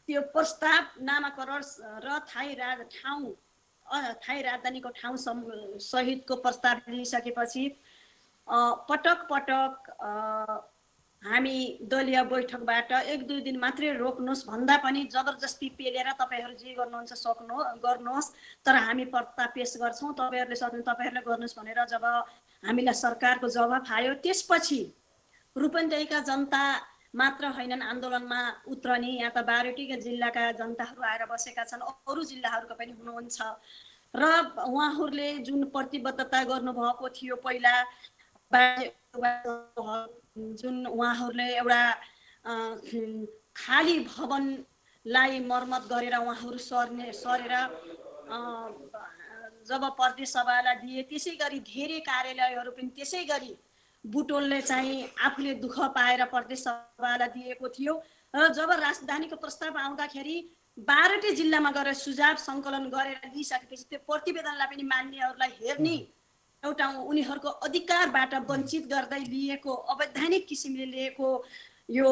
त्यो प्रस्ताव नामाकरण र थाई राजधानीको ठाउँ सहितको प्रस्ताव लिइसकेपछि पटक पटक हामी दलीय बैठकबाट 1-2 दिन मात्रै रोक्नुहोस् भन्दा पनि जबरजस्ती पेलेर तपाईँहरू जे गर्नुहुन्छ गर्नुहोस्, तर हामी प्रस्ताव पेश गर्छौँ, तपाईँहरूले सक्नु तपाईँहरूले गर्नुहोस् भनेर जब हामीलाई सरकारको जवाफ आयो, त्यसपछि रूपन्देहीका जनता मात्र होइनन् आन्दोलनमा उत्रने, यहाँ त 12वटा जिल्लाका जनताहरू आएर बसेका छन्, अरू जिल्लाहरूका पनि हुनुहुन्छ र उहाँहरूले जुन प्रतिबद्धता गर्नुभएको थियो पहिला जुन उहाँहरूले एउटा खाली भवनलाई मर्मत गरेर उहाँहरू सरेर जब प्रदेश सभालाई दिए, त्यसै गरी धेरै कार्यालयहरू पनि त्यसै गरी बुटोलले चाहिँ आफूले दुःख पाएर प्रदेश सभालाई दिएको थियो र जब राजधानीको प्रस्ताव आउँदाखेरि 12वटा जिल्लामा गएर सुझाव सङ्कलन गरेर दिइसकेपछि त्यो प्रतिवेदनलाई पनि मान्यहरूलाई हेर्ने एउटा उनीहरूको अधिकारबाट वञ्चित गर्दै लिएको अवैधानिक किसिमले लिएको यो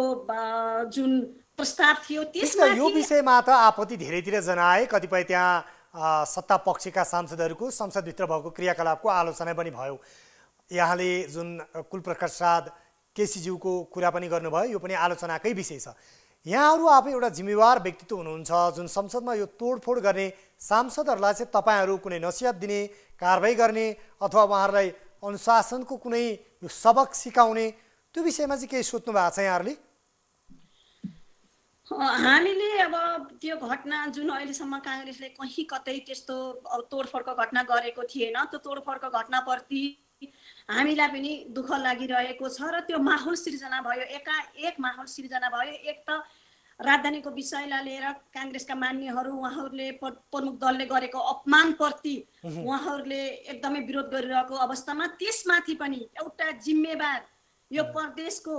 जुन प्रस्ताव थियो त्यसमा यो विषयमा त आपत्ति धेरैतिर जनाए। कतिपय त्यहाँ सत्ता पक्षका सांसदहरूको संसदभित्र भएको क्रियाकलापको आलोचना पनि भयो। यहाँले जुन कुलप्रसाद केसीज्यूको कुरा पनि गर्नुभयो, यो पनि आलोचनाकै विषय छ। यहाँहरू आफै एउटा जिम्मेवार व्यक्तित्व हुनुहुन्छ जुन संसदमा यो तोडफोड गर्ने सांसदहरूलाई चाहिँ तपाईँहरू कुनै नसिहत दिने, कारबाही गर्ने अथवा उहाँहरूलाई अनुशासनको कुनै यो सबक सिकाउने, त्यो विषयमा चाहिँ केही सोच्नु भएको छ यहाँहरूले? हामीले अब त्यो घटना जुन अहिलेसम्म काङ्ग्रेसले कहीँ कतै त्यस्तो तोडफोडको घटना गरेको थिएन, त्यो तोडफोडको घटनाप्रति हामीलाई पनि दुःख लागिरहेको छ र त्यो माहौल सिर्जना भयो, एकाएक माहौल सिर्जना भयो। एक त राजधानीको विषयलाई लिएर काङ्ग्रेसका मान्यहरू उहाँहरूले प्रमुख दलले गरेको अपमानप्रति उहाँहरूले एकदमै विरोध गरिरहेको अवस्थामा त्यसमाथि पनि एउटा जिम्मेवार यो प्रदेशको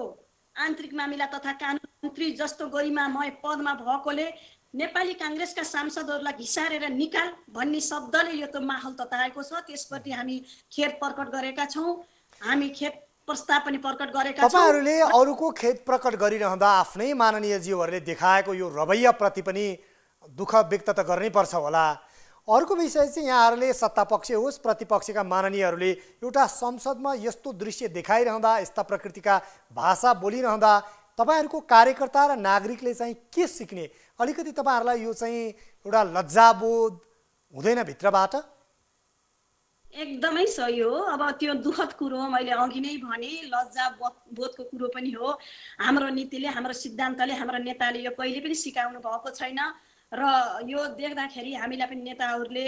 आन्तरिक मामिला तथा कानुन मन्त्री जस्तो गरिमामय पदमा भएकोले नेपाली काङ्ग्रेसका सांसदहरूलाई घिसारेर निकाल भन्ने शब्दले यो त माहौल तताएको छ। त्यसप्रति हामी खेद प्रकट गरेका छौँ, हामी खेद प्रस्ताव पनि प्रकट गरेका छौँ। तपाईहरुले अरूको खेद प्रकट गरिरहँदा आफ्नै माननीय ज्यूहरूले देखाएको यो रवैयाप्रति पनि दुःख व्यक्त त गर्नै पर्छ होला। अर्को विषय चाहिँ यहाँहरूले सत्तापक्ष होस् प्रतिपक्षका माननीयहरूले एउटा संसदमा यस्तो दृश्य देखाइरहँदा, यस्ता प्रकृतिका भाषा बोलिरहँदा तपाईहरुको कार्यकर्ता र नागरिकले चाहिँ के सिक्ने? अलिकति तपाईहरुलाई यो चाहिँ एउटा लज्जाबोध हुँदैन भित्रबाट? एकदमै सही हो। अब त्यो दुःखद कुरो मैले अघि नै भने, लज्जा बोधको कुरो पनि हो। हाम्रो नीतिले, हाम्रो सिद्धान्तले, हाम्रो नेताले यो कहिले पनि सिकाउनु भएको छैन र यो देख्दाखेरि हामीलाई पनि नेताहरूले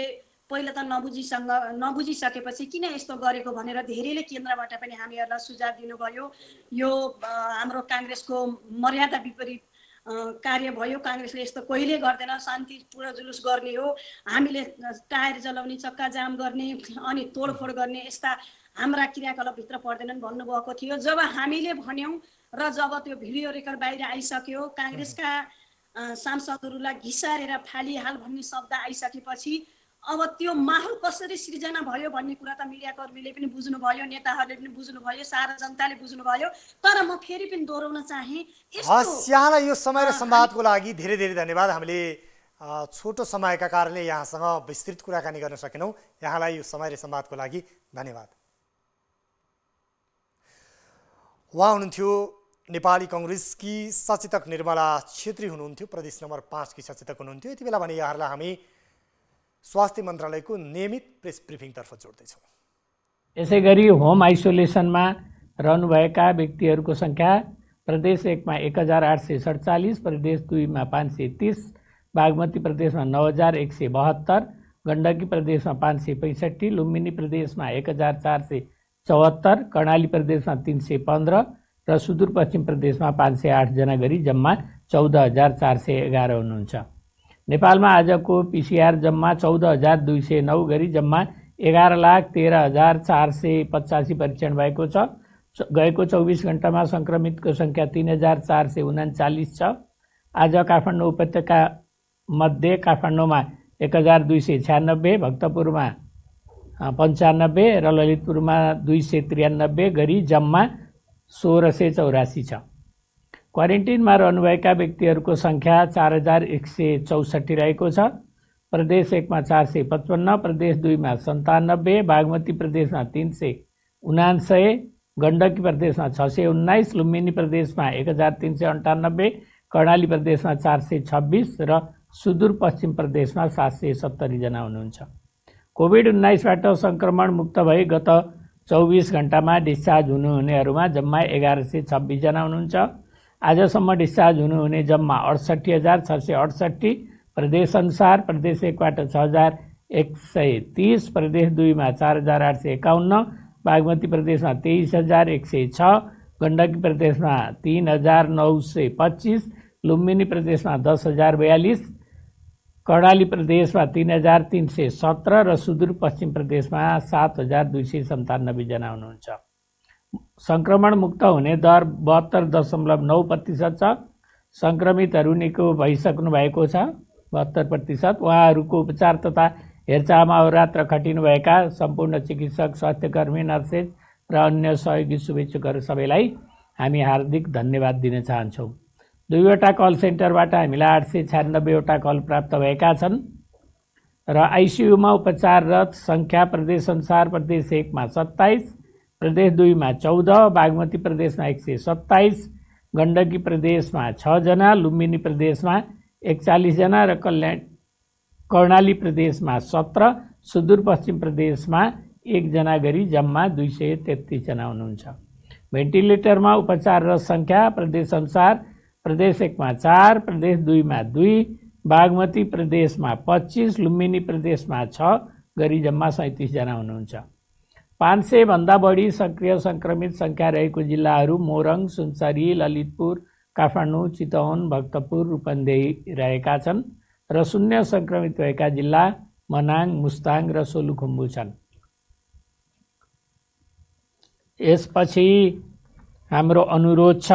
पहिला त नबुझिसकेपछि किन यस्तो गरेको भनेर धेरैले केन्द्रबाट पनि हामीहरूलाई सुझाव दिनुभयो। यो हाम्रो काङ्ग्रेसको मर्यादा विपरीत कार्य भयो, काङ्ग्रेसले यस्तो कहिले गर्दैन, शान्तिपूर्ण जुलुस गर्ने हो, हामीले टायर जलाउने, चक्का जाम गर्ने अनि तोडफोड गर्ने यस्ता हाम्रा क्रियाकलापभित्र पर्दैनन् भन्नुभएको थियो। जब हामीले भन्यौँ र जब त्यो भिडियो रेकर्ड बाहिर आइसक्यो, काङ्ग्रेसका सांसदहरूलाई घिसारेर फालिहाल भन्ने शब्द आइसकेपछि अब त्यो माहौल कसरी सिर्जना भयो भन्ने कुरा त मिडियाकर्मीले पनि बुझ्नुभयो, नेताहरूले पनि बुझ्नुभयो, सारा जनताले बुझ्नुभयो। तर म फेरि पनि दोहोऱ्याउन चाहे, यहाँलाई यो समय र संवादको लागि धेरै धेरै धन्यवाद। हामीले छोटो समयका कारणले यहाँसँग विस्तृत कुराकानी गर्न सकेनौँ। यहाँलाई यो समय र संवादको लागि धन्यवाद। उहाँ हुनुहुन्थ्यो नेपाली कांग्रेसकी सचेतक निर्मला छेत्री हुनुहुन्थ्यो, प्रदेश नम्बर 5 की सचेतक हुनुहुन्थ्यो। यति बेला भने यहाँहरूलाई हामी स्वास्थ्य मन्त्रालयको नियमित प्रेस ब्रिफिङतर्फ जोड्दैछौँ। यसै गरी होम आइसोलेसनमा रहनुभएका व्यक्तिहरूको सङ्ख्या प्रदेश 1 मा 1847, प्रदेश 2 मा 530, बागमती प्रदेशमा 9172, गण्डकी प्रदेशमा 565, लुम्बिनी प्रदेशमा 1474, कर्णाली प्रदेशमा 315 र सुदूरपश्चिम प्रदेशमा 508 जना गरी जम्मा 14411 हुनुहुन्छ। नेपालमा आजको पीसीआर जम्मा 14209 गरी जम्मा 11,13,485 परीक्षण भएको छ। गएको 24 घण्टामा संक्रमितको संख्या 3,439 छ। आज काठमाडौँ उपत्यका मध्ये काठमाडौँमा 1,296, भक्तपुरमा 95 र ललितपुरमा 293 गरी जम्मा 1684 छ। क्वारेन्टिनमा रहनुभएका व्यक्तिहरूको सङ्ख्या 4164 रहेको छ। प्रदेश 1 मा 455, प्रदेश 2 मा 97, बागमती प्रदेशमा 379, गण्डकी प्रदेशमा 619, लुम्बिनी प्रदेशमा 1398, कर्णाली प्रदेशमा 426 र सुदूरपश्चिम प्रदेशमा 770 जना हुनुहुन्छ। कोभिड-19बाट संक्रमण मुक्त भई गत 24 घण्टामा डिस्चार्ज हुनुहुनेहरूमा जम्मा 1126 जना हुनुहुन्छ। आजसम्म डिस्चार्ज हुनुहुने जम्मा 68,668, प्रदेश अनुसार प्रदेश 1 बाट 6,130, प्रदेश 2 मा 4,851, बागमती प्रदेशमा 23,106, गण्डकी प्रदेशमा 3,925, लुम्बिनी प्रदेशमा 10,042, कर्णाली प्रदेशमा 3,317 र सुदूरपश्चिम प्रदेशमा 7,297 जना हुनुहुन्छ। संक्रमण मुक्त हुने दर 72.9% छ। संक्रमितहरू निको भइसक्नु भएको छ 72%। उहाँहरूको उपचार तथा हेरचाहमा अहोरात्र खटिनुभएका सम्पूर्ण चिकित्सक, स्वास्थ्यकर्मी, नर्सेज र अन्य सहयोगी शुभेच्छुकहरू सबैलाई हामी हार्दिक धन्यवाद दिन चाहन्छौँ। 2वटा कल सेन्टरबाट हामीलाई 896 वटा कल प्राप्त भएका छन् र आइसियुमा उपचाररत संख्या प्रदेश अनुसार प्रदेश 1 मा 27, प्रदेश 2 मा 14, बागमती प्रदेशमा 127, गण्डकी प्रदेशमा 6 जना, लुम्बिनी प्रदेशमा 41 जना र कर्णाली प्रदेशमा 17, सुदूरपश्चिम प्रदेशमा 1 जना गरी जम्मा 233 जना हुनुहुन्छ। भेन्टिलेटरमा उपचाररत संख्या प्रदेश अनुसार प्रदेश 1 मा 4, प्रदेश 2 मा 2, बागमती प्रदेशमा 25, लुम्बिनी प्रदेशमा 6 गरी जम्मा 37 जना हुनुहुन्छ। 500 भन्दा बढी सक्रिय संक्रमित संख्या रहेको जिल्लाहरू मोरङ, सुनसरी, ललितपुर, काठमाडौँ, चितवन, भक्तपुर, रूपन्देही रहेका छन् र शून्य संक्रमित भएका जिल्ला मनाङ, मुस्ताङ र सोलुखुम्बु छन्। यसपछि हाम्रो अनुरोध छ,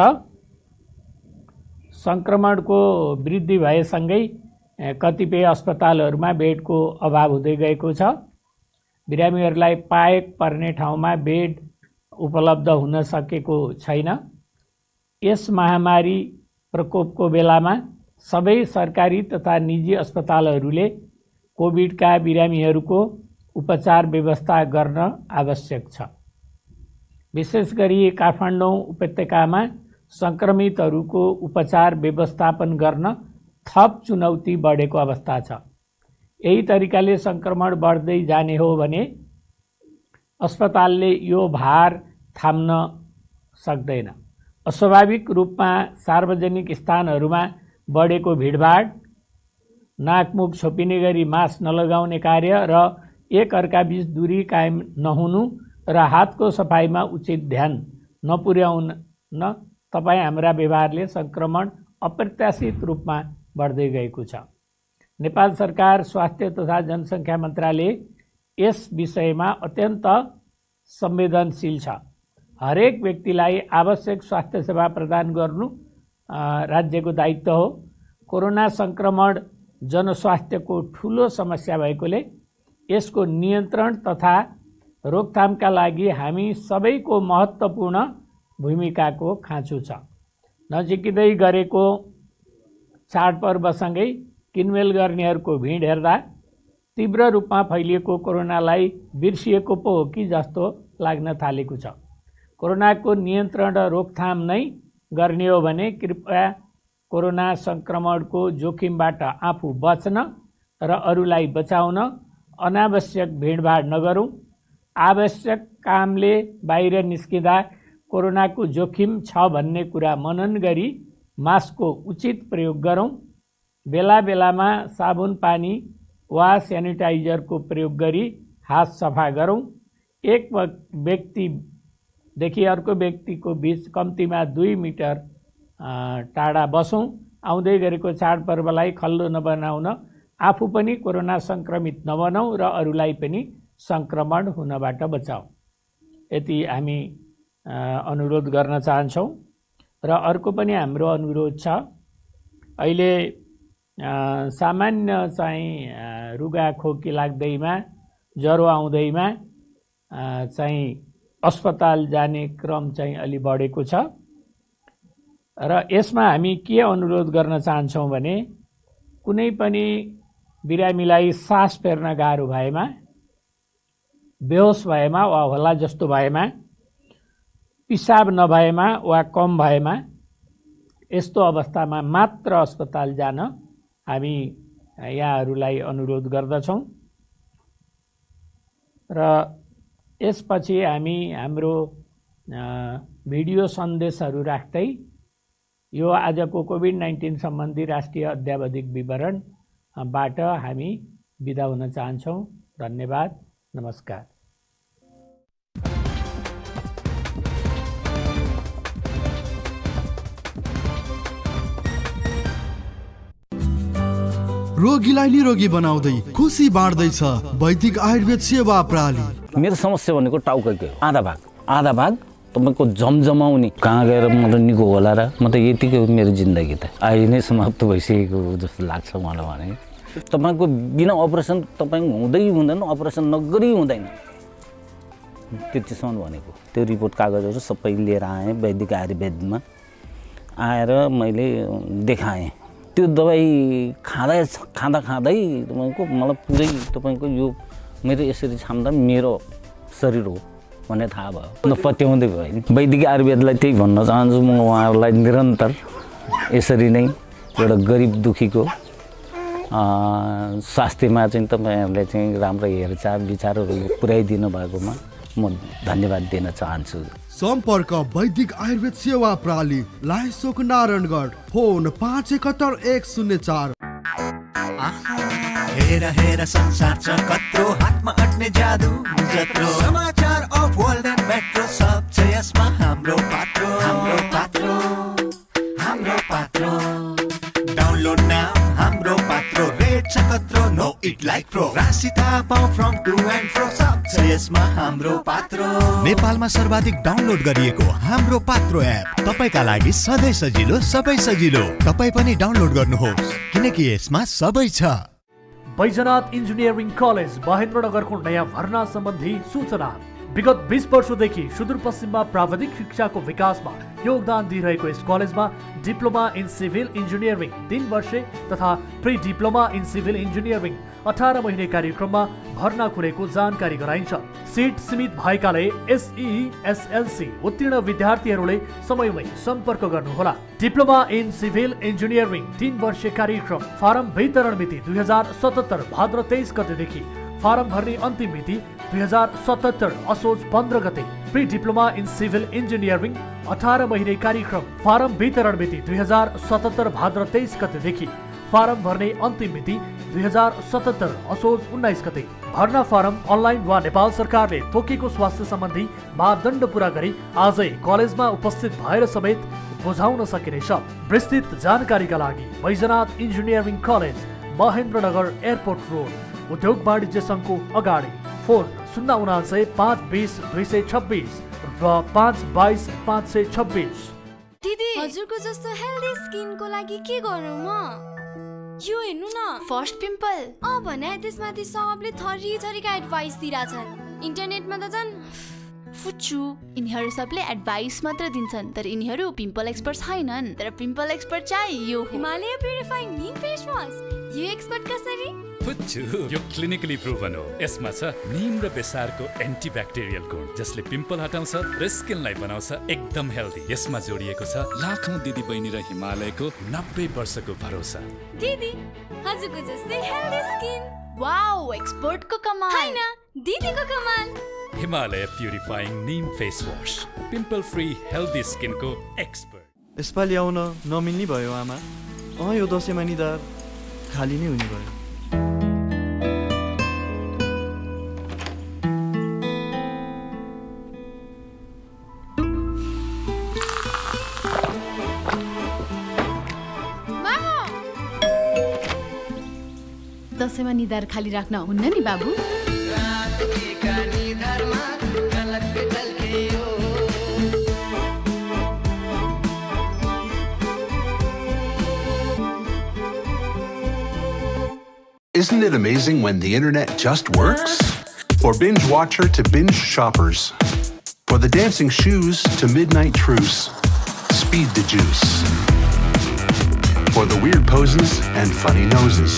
संक्रमणको वृद्धि भएसँगै कतिपय अस्पतालहरूमा बेडको अभाव हुँदै गएको छ। बिरामीहरूलाई पाएक पर्ने ठाउँमा बेड उपलब्ध हुन सकेको छैन। यस महामारी प्रकोपको बेलामा सबै सरकारी तथा निजी अस्पतालहरूले कोभिडका बिरामीहरूको उपचार व्यवस्था गर्न आवश्यक छ। विशेष गरी काठमाडौँ उपत्यकामा संक्रमितहरूको उपचार व्यवस्थापन गर्न थप चुनौती बढेको अवस्था छ। यही तरिकाले संक्रमण बढ्दै जाने हो भने अस्पतालले यो भार थाम्न सक्दैन। अस्वाभाविक रूपमा सार्वजनिक स्थानहरूमा बढेको भिडभाड, नाकमुख छोपिने गरी मास्क नलगाउने कार्य र एक अर्काबीच दूरी कायम नहुनु र हातको सफाइमा उचित ध्यान नपुर्याउन तपाईँ हाम्रा व्यवहारले संक्रमण अप्रत्याशित रूपमा बढ्दै गएको छ। नेपाल सरकार स्वास्थ्य तथा जनसङ्ख्या मन्त्रालय यस विषयमा अत्यन्त संवेदनशील छ। हरेक व्यक्तिलाई आवश्यक स्वास्थ्य सेवा प्रदान गर्नु राज्यको दायित्व हो। कोरोना संक्रमण जनस्वास्थ्यको ठूलो समस्या भएकोले यसको नियन्त्रण तथा रोकथामका लागि हामी सबैको महत्त्वपूर्ण भूमिकाको खाँचो छ। नजिकै गरेको चाडपर्वसँगै किनमेल गर्नेहरूको भिड हेर्दा तीव्र रूपमा फैलिएको कोरोनालाई बिर्सिएको पो हो कि जस्तो लाग्न थालेको छ। कोरोनाको नियन्त्रण र रोकथाम नै गर्ने हो भने कृपया कोरोना संक्रमणको जोखिमबाट आफू बच्न र अरूलाई बचाउन अनावश्यक भिडभाड नगरौँ। आवश्यक कामले बाहिर निस्किँदा कोरोनाको जोखिम छ भन्ने कुरा मनन गरी मास्कको उचित प्रयोग गरौँ। बेला बेलामा साबुन पानी वा सेनिटाइजरको प्रयोग गरी हात सफा गरौँ। एक व्यक्तिदेखि अर्को व्यक्तिको बीच कम्तीमा 2 मिटर टाढा बसौँ। आउँदै गरेको चाडपर्वलाई खल्लो नबनाउन आफू पनि कोरोना संक्रमित नबनौँ र अरूलाई पनि संक्रमण हुनबाट बचाऊ। यति हामी अनुरोध गर्न चाहन्छौँ। र अर्को पनि हाम्रो अनुरोध छ, अहिले सामान्य चाहिँ रुगाखोकी लाग्दैमा, ज्वरो आउँदैमा चाहिँ अस्पताल जाने क्रम चाहिँ अलि बढेको छ र यसमा हामी के अनुरोध गर्न चाहन्छौँ भने कुनै पनि बिरामीलाई सास फेर्न गाह्रो भएमा, बेहोस भएमा वा होला जस्तो भएमा, पिसाब नभएमा वा कम भएमा यस्तो अवस्थामा मात्र अस्पताल जान हामी यहाँहरूलाई अनुरोध गर्दछौँ। र यसपछि हामी हाम्रो भिडियो सन्देशहरू राख्दै यो आजको कोभिड-19 सम्बन्धी राष्ट्रिय अद्यावधिक विवरणबाट हामी बिदा हुन चाहन्छौँ। धन्यवाद, नमस्कार। रोगीलाई निरोगी बनाउँदै खुसी बाँड्दैछ वैदिक आयुर्वेद सेवा प्रणाली। मेरो समस्या भनेको टाउको आधा भाग तपाईँको जमजमाउने कहाँ गएर मतलब निको होला र म त यतिकै मेरो जिन्दगी त अहिले नै समाप्त भइसकेको जस्तो लाग्छ मलाई। भने तपाईँको बिना अपरेसन तपाईँ हुँदैन, अपरेसन नगरी हुँदैन, त्यतिसम्म भनेको। त्यो रिपोर्ट कागजहरू सबै लिएर आएँ वैदिक आयुर्वेदमा। आएर मैले देखाएँ। त्यो दबाई खाँदै तपाईँको मलाई पुरै तपाईँको यो मेरो यसरी छाम्दा मेरो शरीर हो भन्ने थाहा भयो, नपत्याउँदै भयो। वैदिक आयुर्वेदलाई त्यही भन्न चाहन्छु म उहाँहरूलाई निरन्तर यसरी नै एउटा गरिब दुखीको स्वास्थ्यमा चाहिँ तपाईँहरूले चाहिँ राम्रो हेरचाह विचारहरू पुर्याइदिनु भएकोमा म धन्यवाद दिन चाहन्छु। सम्पर्क वैदिक आयुर्वेद सेवा प्रणाली, लाइसोक नारायणगढ, फोन 571 104। हेर हेर संसार छ कत्रो हातमा अट्ने जादु जत्रो समाचार अफ वर्ल्ड एन्ड मेट्रो सब छ यसमा हाम्रो पात्रो डाउनलोड नाउ हाम्रो पात्रो रेट छ कत्रो नो इट लाइक प्रो राशि थाहा पाऊ फ्रम टु एन्ड फ्रो सब छ यसमा हाम्रो पात्रो नेपालमा सर्वाधिक डाउनलोड गरिएको हाम्रो पात्रो एप तपाईका लागि सधैँ सजिलो सबै सजिलो तपाई पनि डाउनलोड गर्नुहोस् किनकि यसमा सबै छ। बैजनाथ इन्जिनियरिङ कलेज महेन्द्रनगरको नयाँ भर्ना सम्बन्धी सूचना। विगत 20 वर्षदेखि सुदूरपश्चिममा प्राविधिक शिक्षाको विकासमा योगदान दिइरहेको यस कलेजमा डिप्लोमा इन सिभिल इन्जिनियरिङ 3 वर्षे तथा pre diploma in civil engineering 18 महिने कार्यक्रममा भर्ना खुलेको जानकारी गराइन्छ। सिट सीमित भएकाले एसई एसएलसी उत्तीर्ण विद्यार्थीहरूले समयमै सम्पर्क गर्नुहोला। डिप्लोमा इन सिभिल इन्जिनियरिङ 3 वर्षे कार्यक्रम फारम वितरण मिति 2077 भाद्र 23 गतेदेखि फारम भर्ने अन्तिम मिति 2077 असोज 15 गते। Pre diploma in civil engineering 18 महिने कार्यक्रम फारम वितरण मिति 2077 भाद्र 23 गतेदेखि फारम भर्ने अन्तिम मिति 2077 असोज 19 गते। भर्ना फारम अनलाइन वा नेपाल सरकारले तोकेको स्वास्थ्य सम्बन्धी मापदण्ड पूरा गरी आजै कलेजमा उपस्थित भएर समेत बुझाउन सकिनेछ। विस्तृत जानकारीका लागि Baijnath engineering college Mahendranagar airport road उद्योग वाणिज्य संघको अगाडि। फोन 079 520 226 र 522 526। दिदी हजुरको जस्तो हेल्दी स्किनको लागि के गरौँ म? यो हेर्नु न फर्स्ट पिम्पल भने त्यसमाथि सबले थरी थरीका एडभाइस दिइराछन्। इन्टरनेटमा त झन् फुच्चु यिनीहरू सबले एडभाइस मात्र दिन्छन् तर यिनीहरू पिम्पल एक्सपर्ट छैनन्। तर पिम्पल एक्सपर्ट चाहिँ यो Himalaya purifying neem face wash. यो एक्सपर्ट कसरी? फुच्चु यो क्लिनिकली प्रुभन हो। यसमा छ नीम र बेसारको एन्टिब्याक्टेरियल गुण जसले पिम्पल हटाउँछ र स्किनलाई बनाउँछ एकदम हेल्दी। यसमा जोडिएको छ लाखौं दिदी बहिनी र हिमालयको 90 वर्षको भरोसा। दिदी हजुरको जस्तै हेल्दी स्किन। वाउ एक्सपर्टको कमाल हैन दिदीको कमाल। Himalaya purifying neem face wash pimple free healthy स्किनको एक्सपर्ट। यसपालि आउन नमिल्ने भयो आमा। यो दसैँमा निधार खाली नै हुने भयो। दसैँमा निधार खाली राख्न हुन्न नि बाबु। Isn't it amazing when the internet just works? For binge watcher to binge shoppers. For the dancing shoes to midnight truce. Speed the juice. For the weird poses and funny noses.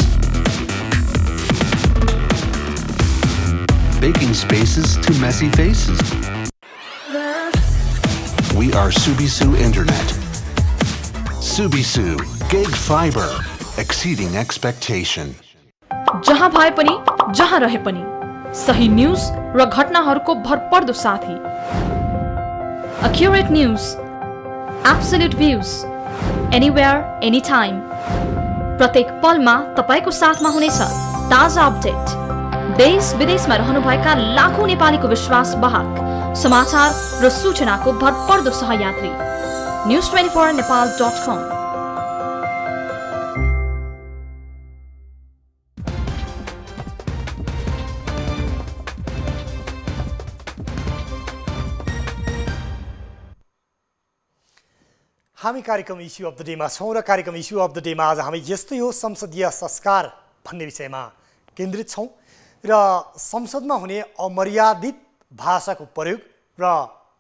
Baking spaces to messy faces. We are Subisu Internet. Subisu, gig fiber, exceeding expectation. जहाँ भए पनि जहाँ रहे पनि सही news र घटनाहरूको भरपर्दो साथी। Accurate news, absolute views, anywhere, anytime. प्रत्येक पलमा तपाईको साथमा हुनेछ ताजा अपडेट। देश विदेशमा रहनुभएका लाखौं नेपालीको विश्वास वाहक समाचार र सूचनाको भरपर्दो सहयात्री news24nepal.com। हामी कार्यक्रम इस्यु अफ द डेमा छौँ र कार्यक्रम इस्यु अफ द डेमा आज हामी यस्तै हो संसदीय संस्कार भन्ने विषयमा केन्द्रित छौँ र संसदमा हुने अमर्यादित भाषाको प्रयोग र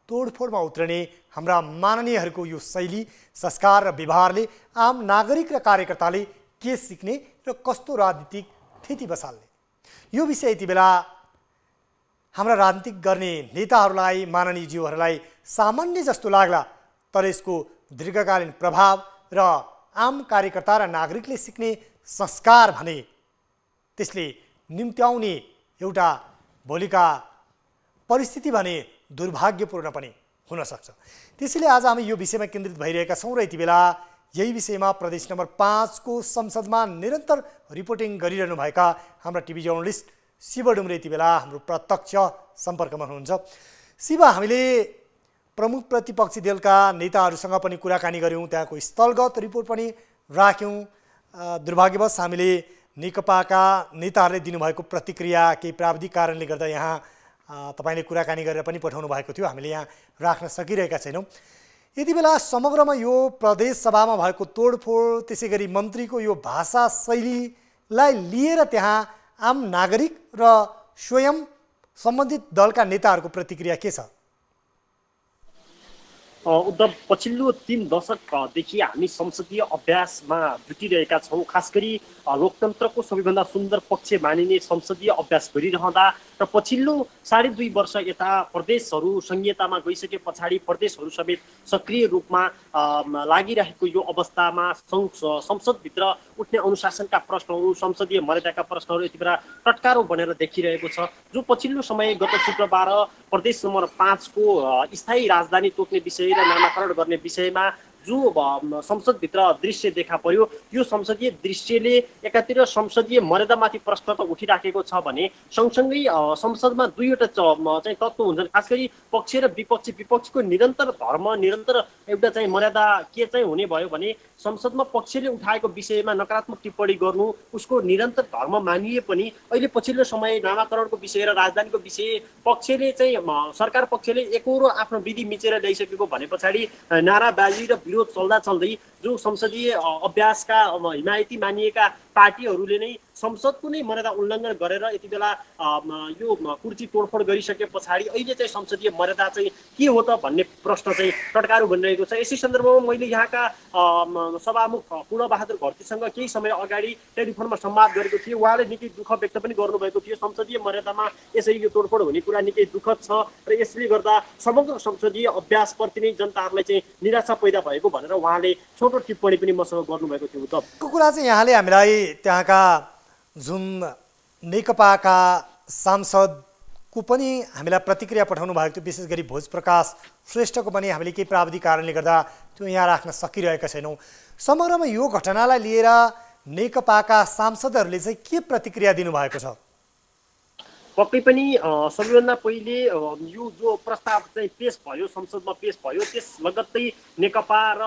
तोडफोडमा उत्रने हाम्रा माननीयहरूको यो शैली संस्कार र व्यवहारले आम नागरिक र कार्यकर्ताले के सिक्ने र कस्तो राजनीतिक थिति बसाल्ने यो विषय यति बेला हाम्रा राजनीतिक गर्ने नेताहरूलाई माननीयज्यूहरूलाई सामान्य जस्तो लाग्ला तर यसको दीर्घकालीन प्रभाव र आम कार्यकर्ता र नागरिकले सिक्ने संस्कार भने त्यसले निम्त्याउने एउटा भोलिका परिस्थिति भने दुर्भाग्यपूर्ण पनि हुन सक्छ। त्यसैले आज हामी यो विषयमा केन्द्रित भइरहेका छौँ र यति बेला यही विषयमा प्रदेश नम्बर 5 को संसदमा निरन्तर रिपोर्टिङ गरिरहनुभएका हाम्रा टिभी जर्नलिस्ट शिव डुम्रे यति बेला हाम्रो प्रत्यक्ष सम्पर्कमा हुनुहुन्छ। शिव, हामीले प्रमुख प्रतिपक्षी दलका नेताहरूसँग पनि कुराकानी गऱ्यौँ, त्यहाँको स्थलगत रिपोर्ट पनि राख्यौँ। दुर्भाग्यवश हामीले नेकपाका नेताहरूले दिनुभएको प्रतिक्रिया केही प्राविधिक कारणले गर्दा यहाँ तपाईँले कुराकानी गरेर पनि पठाउनु भएको थियो, हामीले यहाँ राख्न सकिरहेका छैनौँ। यति बेला समग्रमा यो प्रदेश सभामा भएको तोडफोड, त्यसै गरी मन्त्रीको यो भाषा शैलीलाई लिएर त्यहाँ आम नागरिक र स्वयं सम्बन्धित दलका नेताहरूको प्रतिक्रिया के छ? उद्धव, पछिल्लो 3 दशकदेखि हामी संसदीय अभ्यासमा जुटिरहेका छौँ। खास गरी लोकतन्त्रको सबैभन्दा सुन्दर पक्ष मानिने संसदीय अभ्यास गरिरहँदा र पछिल्लो 2.5 वर्ष यता प्रदेशहरू संहितामा गइसके पछाडि प्रदेशहरू समेत सक्रिय रूपमा लागिरहेको यो अवस्थामा संसदभित्र उठ्ने अनुशासनका प्रश्नहरू, संसदीय मर्यादाका प्रश्नहरू यति बेला टटकारो बनेर देखिरहेको छ। जो पछिल्लो समय गत शुक्रबार प्रदेश नम्बर 5 को स्थायी राजधानी तोक्ने विषय र नामाकरण गर्ने विषयमा जो संसदभित्र दृश्य देखा पर्यो, यो संसदीय दृश्यले एकातिर संसदीय मर्यादामाथि प्रश्न त उठिराखेको छ भने सँगसँगै संसदमा दुईवटा चाहिँ तत्त्व हुन्छन्। खास गरी पक्ष र विपक्षी, विपक्षीको निरन्तर धर्म, निरन्तर एउटा चाहिँ मर्यादा के चाहिँ हुने भयो भने संसदमा पक्षले उठाएको विषयमा नकारात्मक टिप्पणी गर्नु, उसको निरन्तर धर्म मानिए पनि अहिले पछिल्लो समय नामाकरणको विषय र राजधानीको विषय पक्षले चाहिँ सरकार पक्षले एकहोरो आफ्नो विधि मिचेर ल्याइसकेको भने पछाडि नाराबाजी र विरोध चल्दा चल्दै जो संसदीय अभ्यासका हिमायती मानिएका पार्टीहरूले नै संसदको नै मर्यादा उल्लङ्घन गरेर यति बेला यो कुर्ची तोडफोड गरिसके पछाडि अहिले चाहिँ संसदीय मर्यादा चाहिँ के हो त भन्ने प्रश्न चाहिँ टटकारो बनिरहेको छ। यसै सन्दर्भमा मैले यहाँका सभामुख पूर्णबहादुर घरतीसँग केही समय अगाडि टेलिफोनमा संवाद गरेको थिएँ। उहाँले निकै दुःख व्यक्त पनि गर्नुभएको थियो। संसदीय मर्यादामा यसरी यो तोडफोड हुने कुरा निकै दुःखद छ र यसले गर्दा समग्र संसदीय अभ्यासप्रति नै जनताहरूलाई चाहिँ निराशा पैदा भएको भनेर उहाँले छोटो टिप्पणी पनि मसँग गर्नुभएको थियो। त्यो कुरा चाहिँ यहाँले हामीलाई त्यहाँका जुन नेकपाका सांसदको पनि हामीलाई प्रतिक्रिया पठाउनु भएको थियो, विशेष गरी भोजप्रकाश श्रेष्ठको पनि हामीले केही प्राविधिक कारणले गर्दा त्यो यहाँ राख्न सकिरहेका छैनौँ। समग्रमा यो घटनालाई लिएर नेकपाका सांसदहरूले चाहिँ के प्रतिक्रिया दिनुभएको छ? पक्कै पनि सबैभन्दा पहिले यो जो प्रस्ताव चाहिँ पेश भयो, संसदमा पेश भयो, त्यस लगत्तै नेकपा र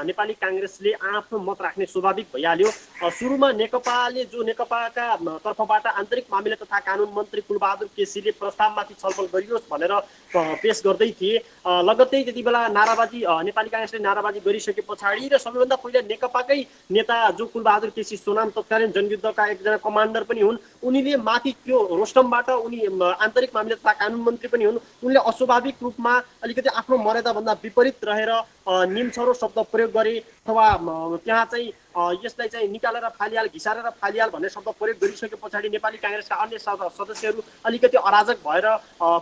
नेपाली काङ्ग्रेसले आफ्नो मत राख्ने स्वाभाविक भइहाल्यो। सुरुमा नेकपाले जो नेकपाका तर्फबाट आन्तरिक मामिला तथा कानुन मन्त्री कुलबहादुर केसीले प्रस्तावमाथि छलफल गरियोस् भनेर पेश गर्दै थिए। लगत्तै त्यति बेला नाराबाजी नेपाली काङ्ग्रेसले नाराबाजी गरिसके पछाडि र सबैभन्दा पहिला नेकपाकै नेता जो कुलबहादुर केसी सोनाम तत्कालीन जनयुद्धका एकजना कमान्डर पनि हुन्, उनीले माथि त्यो रोस्टमबाट उनी आन्तरिक मामिला तथा कानुन मन्त्री पनि हुन्, उनले अस्वाभाविक रूपमा अलिकति आफ्नो मर्यादाभन्दा विपरीत रहेर निम्छरो शब्द प्रयोग गरे अथवा त्यहाँ चाहिँ यसलाई चाहिँ निकालेर फालिहाल, घिसारेर फालिहाल भन्ने शब्द प्रयोग गरिसके पछाडि नेपाली काङ्ग्रेसका अन्य सदस्यहरू अलिकति अराजक भएर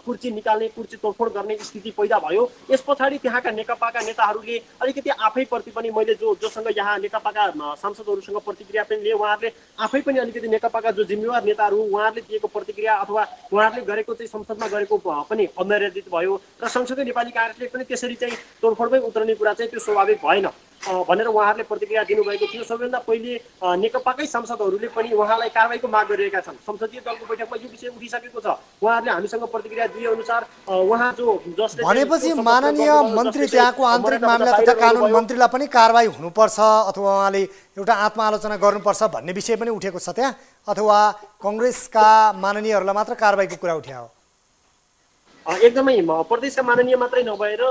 कुर्ची निकाल्ने, कुर्ची तोडफोड गर्ने स्थिति पैदा भयो। यस पछाडि त्यहाँका नेकपाका नेताहरूले अलिकति आफैप्रति पनि मैले जोसँग यहाँ नेकपाका सांसदहरूसँग प्रतिक्रिया पनि लिए, उहाँहरूले आफै पनि अलिकति नेकपाका जो जिम्मेवार नेताहरू उहाँहरूले दिएको प्रतिक्रिया अथवा उहाँहरूले गरेको चाहिँ संसदमा गरेको पनि अमर्यादित भयो र सँगसँगै नेपाली काङ्ग्रेसले पनि त्यसरी चाहिँ तोडफोडमै उत्रने कुरा चाहिँ त्यो स्वाभाविक भएन भनेर उहाँहरूले प्रतिक्रिया दिनुभएको थियो। सबैभन्दा पहिले नेकपाकै सांसदहरूले पनि उहाँलाई कारबाहीको माग गरिरहेका छन्। संसदीय दलको बैठकमा यो विषय उठिसकेको छ, उहाँहरूले हामीसँग प्रतिक्रिया दिए अनुसार उहाँ जसले भनेपछि माननीय मन्त्री त्यहाँको आन्तरिक मामिला तथा कानुन मन्त्रीलाई पनि कारबाही हुनुपर्छ अथवा उहाँले एउटा आत्मआलोचना गर्नुपर्छ भन्ने विषय पनि उठेको छ त्यहाँ, अथवा कङ्ग्रेसका माननीयहरूलाई मात्र कारबाहीको कुरा उठायो? एकदमै प्रदेशका माननीय मात्रै नभएर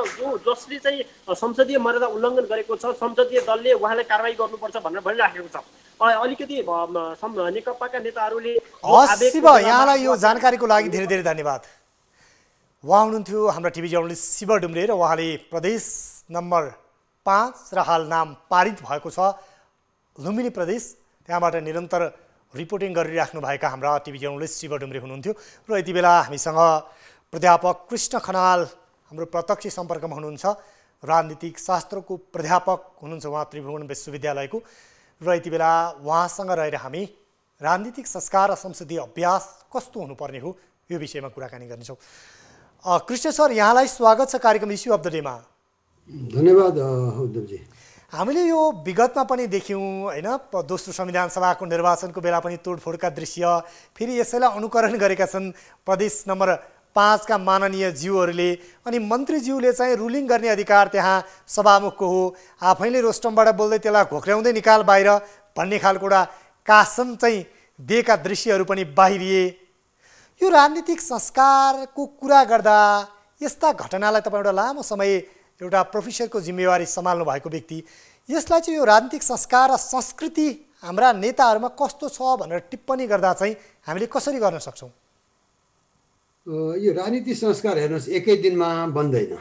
जसले चाहिँ संसदीय मर्यादा उल्लङ्घन गरेको छ संसदीय दलले उहाँलाई कारबाही गर्नुपर्छ भनेर भनिराखेको छ। अलिकति नेकपाका नेताहरूले यहाँलाई यो जानकारीको लागि धेरै धेरै धन्यवाद। उहाँ हुनुहुन्थ्यो हाम्रा टिभी जर्नलिस्ट शिव डुम्रे र उहाँले प्रदेश नम्बर 5 र हाल नाम पारित भएको छ लुम्बिनी प्रदेश, त्यहाँबाट निरन्तर रिपोर्टिङ गरिराख्नु भएका हाम्रा टिभी जर्नलिस्ट शिव डुम्रे हुनुहुन्थ्यो र यति बेला हामीसँग प्राध्यापक कृष्ण खनाल हाम्रो प्रत्यक्ष सम्पर्कमा हुनुहुन्छ। राजनीतिक शास्त्रको प्राध्यापक हुनुहुन्छ उहाँ त्रिभुवन विश्वविद्यालयको, र यति बेला उहाँसँग रहेर हामी राजनीतिक संस्कार र संसदीय अभ्यास कस्तो हुनुपर्ने हो यो विषयमा कुराकानी गर्नेछौँ। कृष्ण सर, यहाँलाई स्वागत छ कार्यक्रम इस्यु अफ द डेमा। धन्यवाद उद्धवजी। हामीले यो विगतमा पनि देख्यौँ हैन, दोस्रो संविधान सभाको निर्वाचनको बेला पनि तोडफोडका दृश्य फेरि यसैलाई अनुकरण गरेका छन् प्रदेश नम्बर 5 का माननीय ज्यूहरूले। अनि मन्त्रीज्यूले चाहिँ रुलिङ गर्ने अधिकार त्यहाँ सभामुखको हो, आफैले रोस्टमबाट बोल्दै त्यसलाई घोक्र्याउँदै निकाल बाहिर भन्ने खालको एउटा कासन चाहिँ दिएका दृश्यहरू पनि बाहिरिए। यो राजनीतिक संस्कारको कुरा गर्दा यस्ता घटनालाई तपाईँ एउटा लामो समय एउटा प्रोफेसरको जिम्मेवारी सम्हाल्नु भएको व्यक्ति, यसलाई चाहिँ यो राजनीतिक संस्कार र संस्कृति हाम्रा नेताहरूमा कस्तो छ भनेर टिप्पणी गर्दा चाहिँ हामीले कसरी गर्न सक्छौँ? यो राजनीतिक संस्कार हेर्नुहोस्, एकै दिनमा बन्दैन,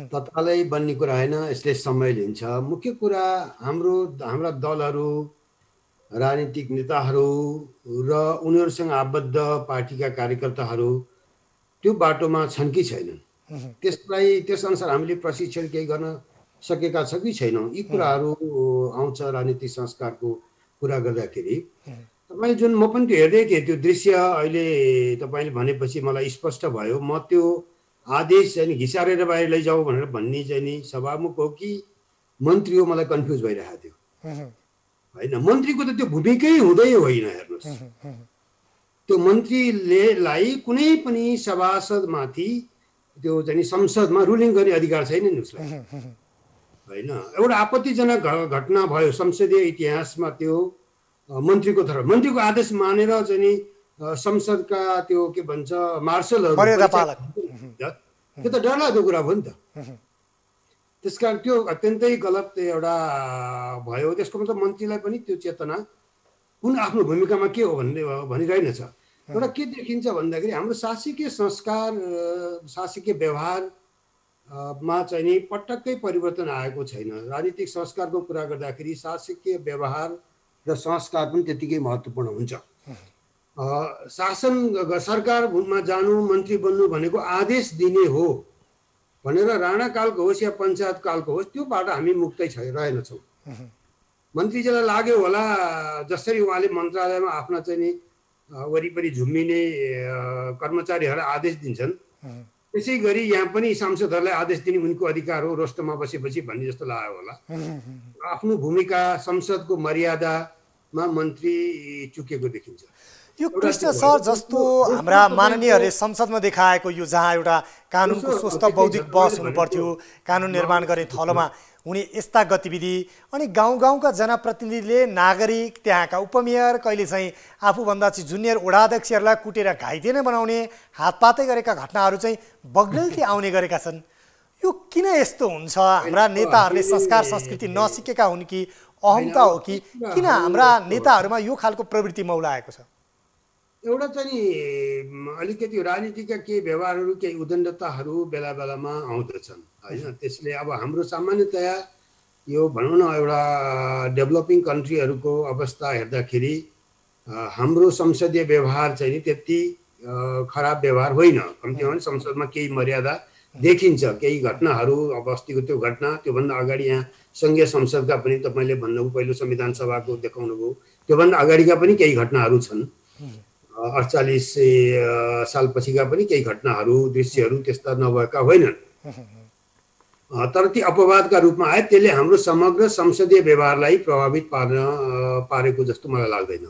तत्कालै बन्ने कुरा होइन, यसले समय लिन्छ। मुख्य कुरा हाम्रा दलहरू, राजनीतिक नेताहरू र उनीहरूसँग आबद्ध पार्टीका कार्यकर्ताहरू त्यो बाटोमा छन् कि छैनन्, त्यसअनुसार हामीले प्रशिक्षण केही गर्न सकेका छ कि छैनौँ, यी कुराहरू आउँछ राजनीतिक संस्कारको कुरा गर्दाखेरि। तपाईँले जुन म पनि त्यो हेर्दै थिएँ त्यो दृश्य अहिले तपाईँले भनेपछि मलाई स्पष्ट भयो। म त्यो आदेश चाहिँ घिसारेर बाहिर लैजाऊ भनेर भन्ने चाहिँ नि सभामुख हो कि मन्त्री हो, मलाई कन्फ्युज भइरहेको थियो होइन। मन्त्रीको त त्यो भूमिकै हुँदै होइन। हेर्नुहोस्, त्यो मन्त्रीलाई कुनै पनि सभासदमाथि त्यो चाहिँ संसदमा रुलिङ गर्ने अधिकार छैन नि उसलाई होइन। एउटा आपत्तिजनक घटना भयो संसदीय इतिहासमा, त्यो मन्त्रीको आदेश मानेर चाहिँ नि संसदका त्यो के भन्छ मार्शलहरू, त्यो त डरलाग्दो कुरा भयो नि त। त्यसकारण त्यो अत्यन्तै गलत एउटा भयो। त्यसको मतलब मन्त्रीलाई पनि त्यो चेतना कुन आफ्नो भूमिकामा के हो भन्ने भनिरहेनछ। एउटा के देखिन्छ भन्दाखेरि हाम्रो शासकीय संस्कार, शासकीय व्यवहारमा चाहिँ नि पटक्कै परिवर्तन आएको छैन। राजनीतिक संस्कारको कुरा गर्दाखेरि शासकीय व्यवहार र संस्कार पनि त्यतिकै महत्त्वपूर्ण हुन्छ। शासन सरकारमा जानु, मन्त्री बन्नु भनेको आदेश दिने हो भनेर राणाकालको होस् या पञ्चायत कालको होस्, त्योबाट हामी मुक्तै रहेनछौँ। मन्त्रीजीलाई लाग्यो होला जसरी उहाँले मन्त्रालयमा आफ्ना चाहिँ नि वरिपरि झुम्मिने कर्मचारीहरूलाई आदेश दिन्छन्, त्यसै गरी यहाँ पनि सांसदहरूलाई आदेश दिने उनको अधिकार हो, रोस्टरमा बसेपछि भन्ने जस्तो लाग्यो होला। आफ्नो भूमिका, संसदको मर्यादामा मन्त्री चुकेको देखिन्छ। यो कृष्ण सर जस्तो हाम्रा माननीयहरूले संसदमा देखाएको यो जहाँ एउटा कानुनको स्वस्थ बौद्धिक बहस हुनुपर्थ्यो, कानुन निर्माण गर्ने थलोमा हुने यस्ता गतिविधि, अनि गाउँ गाउँका जनप्रतिनिधिले नागरिक, त्यहाँका उपमेयर, कहिले चाहिँ आफूभन्दा चाहिँ जुनियर वडाध्यक्षहरूलाई कुटेर घाइते नै बनाउने, हातपातै गरेका घटनाहरू चाहिँ बग्लैले आउने गरेका छन्। यो किन यस्तो हुन्छ? हाम्रा नेताहरूले संस्कार संस्कृति नसिकेका हुन् कि अहमता हो कि किन हाम्रा नेताहरूमा यो खालको प्रवृत्ति मौलाएको छ? एउटा चाहिँ अलिकति राजनीतिका केही व्यवहारहरू, केही उद्दण्डताहरू बेला बेलामा आउँदछन् होइन। त्यसले अब हाम्रो सामान्यतया यो भनौँ न एउटा डेभलपिङ कन्ट्रीहरूको अवस्था हेर्दाखेरि हाम्रो संसदीय व्यवहार चाहिँ नि त्यति खराब व्यवहार होइन। कम्तीमा पनि संसदमा केही मर्यादा देखिन्छ। केही घटनाहरू, अब अस्तिको त्यो घटना, त्योभन्दा अगाडि यहाँ सङ्घीय संसदका पनि तपाईँले भन्नुभयो, पहिलो संविधान सभाको देखाउनुभयो, त्योभन्दा अगाडिका पनि केही घटनाहरू छन्। 48 सालपछिका पनि केही घटनाहरू, दृश्यहरू त्यस्ता नभएका होइनन्, तर ती अपवादका रूपमा आए। त्यसले हाम्रो समग्र संसदीय व्यवहारलाई प्रभावित पारेको जस्तो मलाई लाग्दैन।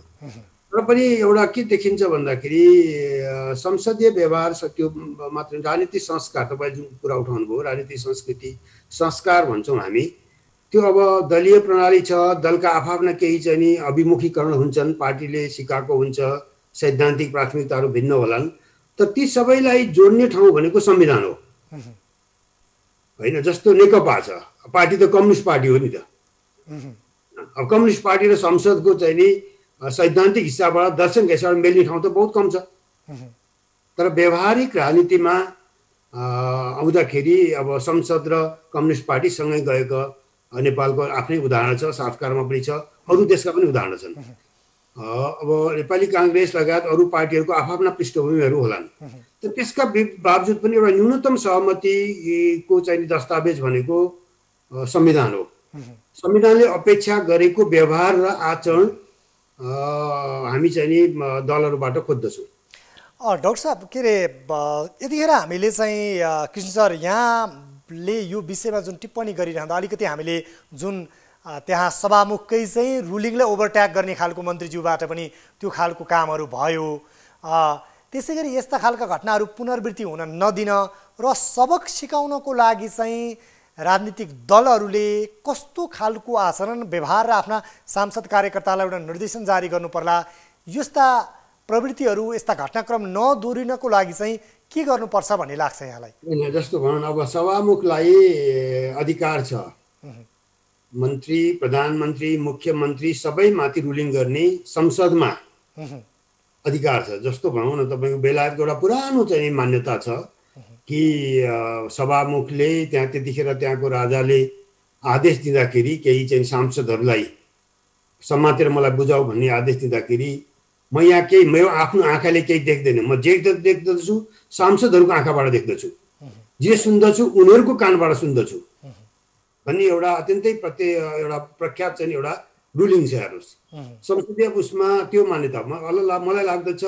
र पनि एउटा के देखिन्छ भन्दाखेरि संसदीय व्यवहार त्यो मात्र राजनीतिक संस्कार, तपाईँ जुन कुरा उठाउनु भयो राजनीतिक संस्कृति संस्कार भन्छौँ हामी, त्यो अब दलीय प्रणाली छ, दलका आफ्ना केही चाहिँ नि अभिमुखीकरण हुन्छन्, पार्टीले सिकाएको हुन्छ, सैद्धान्तिक प्राथमिकताहरू भिन्न होलान्, तर ती सबैलाई जोड्ने ठाउँ भनेको संविधान हो होइन। जस्तो नेकपा छ, पार्टी त कम्युनिस्ट पार्टी हो नि त। अब कम्युनिस्ट पार्टी र संसदको चाहिँ नि सैद्धान्तिक हिसाबबाट, दर्शनको हिसाबबाट मिल्ने ठाउँ त बहुत कम छ। तर व्यवहारिक राजनीतिमा आउँदाखेरि अब संसद र कम्युनिस्ट पार्टी सँगै गएको नेपालको आफ्नै उदाहरण छ, सातकारमा पनि छ, अरू देशका पनि उदाहरण छन्। अब नेपाली काङ्ग्रेस लगायत अरू पार्टीहरूको आफ्ना पृष्ठभूमिहरू होलान्, तर त्यसका बावजुद पनि एउटा न्यूनतम सहमतिको चाहिँ दस्तावेज भनेको संविधान हो। संविधानले अपेक्षा गरेको व्यवहार र आचरण हामी चाहिँ नि दलहरूबाट खोज्दछौँ। डाक्टर साहब, के अरे यतिखेर हामीले चाहिँ कृष्ण सर यहाँ सभामुखले यो विषयमा जुन टिप्पणी गरिरहँदा अलिकति हामीले जुन त्यहाँ सभामुखकै चाहिँ रुलिङलाई ओभरट्याक गर्ने खालको मन्त्रीज्यूबाट पनि त्यो खालको कामहरू भयो। त्यसै गरी यस्ता खालका घटनाहरू पुनरावृत्ति हुन नदिन र सबक सिकाउनको लागि चाहिँ राजनीतिक दलहरूले कस्तो खालको आचरण व्यवहार र आफ्ना सांसद कार्यकर्तालाई एउटा निर्देशन जारी गर्नु पर्ला, यस्ता प्रवृत्तिहरू यस्ता घटनाक्रम नदोहोरिनको लागि चाहिँ के गर्नुपर्छ भन्ने लाग्छ यहाँलाई? जस्तो भनौँ अब सभामुखलाई अधिकार छ, मन्त्री प्रधानमन्त्री मुख्यमन्त्री सबैमाथि रुलिङ गर्ने संसदमा अधिकार छ। जस्तो भनौँ न तपाईँको बेलायतको एउटा पुरानो चाहिँ मान्यता छ कि सभामुखले त्यहाँ त्यतिखेर त्यहाँको राजाले आदेश दिँदाखेरि केही चाहिँ सांसदहरूलाई समातेर मलाई बुझाऊ भन्ने आदेश दिँदाखेरि म यहाँ केही मेरो आफ्नो आँखाले केही देख्दैन, म जे देख्दछु सांसदहरूको आँखाबाट देख्दछु, जे सुन्दछु उनीहरूको कानबाट सुन्दछु भन्ने एउटा अत्यन्तै एउटा प्रख्यात चाहिँ एउटा रुलिङ छ। हेर्नुहोस् संसदीय उसमा त्यो मान्यतामा मलाई लाग्दछ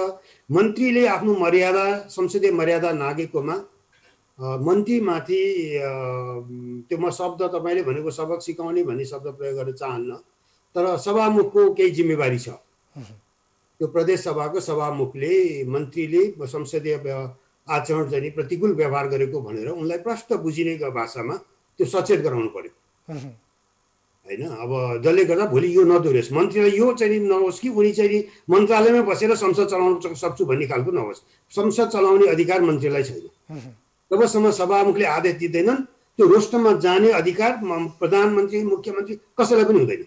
मन्त्रीले आफ्नो मर्यादा संसदीय मर्यादा नागेकोमा मन्त्रीमाथि त्यो म शब्द तपाईँले भनेको सबक सिकाउने भन्ने शब्द प्रयोग गर्न चाहन्न, तर सभामुखको केही जिम्मेवारी छ। त्यो प्रदेश सभाको सभामुखले मन्त्रीले संसदीय आचरण चाहिँ प्रतिकूल व्यवहार गरेको भनेर उनलाई प्रष्ट बुझिने भाषामा त्यो सचेत गराउनु पर्यो होइन। अब जसले गर्दा भोलि यो नदोहोरियोस्, मन्त्रीलाई यो चाहिँ नहोस् कि उनी चाहिँ मन्त्रालयमै बसेर संसद चलाउन सक्छु भन्ने खालको नहोस्। संसद चलाउने अधिकार मन्त्रीलाई छैन। जबसम्म सभामुखले आदेश दिँदैनन् त्यो रोस्टरमा जाने अधिकार प्रधानमन्त्री मुख्यमन्त्री कसैलाई पनि हुँदैन।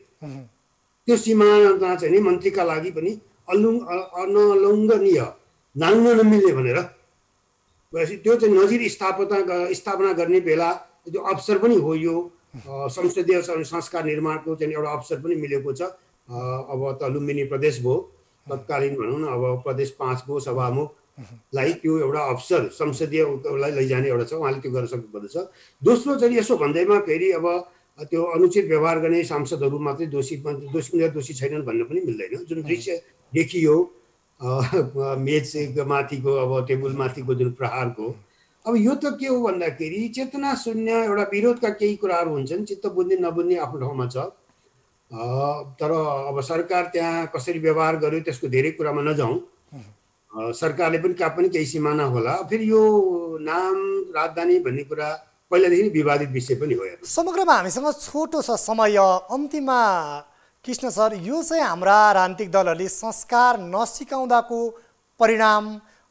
त्यो सीमामा चाहिँ मन्त्रीका लागि पनि अनलङ्घनीय नाङ्न नमिल्ने भनेर त्यो चाहिँ नजिर स्थापना गर्ने बेला त्यो अवसर पनि हो। यो संसदीय संस्कार निर्माणको चाहिँ एउटा अवसर पनि मिलेको छ। अब त लुम्बिनी प्रदेश भयो, तत्कालीन भनौँ न अब प्रदेश 5 को सभामुखलाई त्यो एउटा अवसर संसदीयलाई लैजाने एउटा छ, उहाँले त्यो गर्न सक्नुपर्दछ। दोस्रो चाहिँ यसो भन्दैमा फेरि अब त्यो अनुचित व्यवहार गर्ने सांसदहरू मात्रै दोषी छैनन् भन्न पनि मिल्दैन। जुन दृश्य देखियो मेच माथिको अब टेबुल माथिको जुन प्रहारको, अब यो त के हो भन्दाखेरि चेतना शून्य एउटा विरोधका केही कुराहरू हुन्छन्, चित्त बुझ्ने नबुझ्ने आफ्नो ठाउँमा छ। तर अब सरकार त्यहाँ कसरी व्यवहार गर्यो त्यसको धेरै कुरामा नजाउँ, सरकारले पनि केही सिमाना होला। फेरि यो नाम राजधानी भन्ने कुरा पहिलादेखि विवादित विषय पनि हो। समग्रमा हामीसँग छोटो छ समय, अन्तिममा कृष्ण सर यो चाहिँ हाम्रा राजनीतिक दलहरूले संस्कार नसिकाउँदाको परिणाम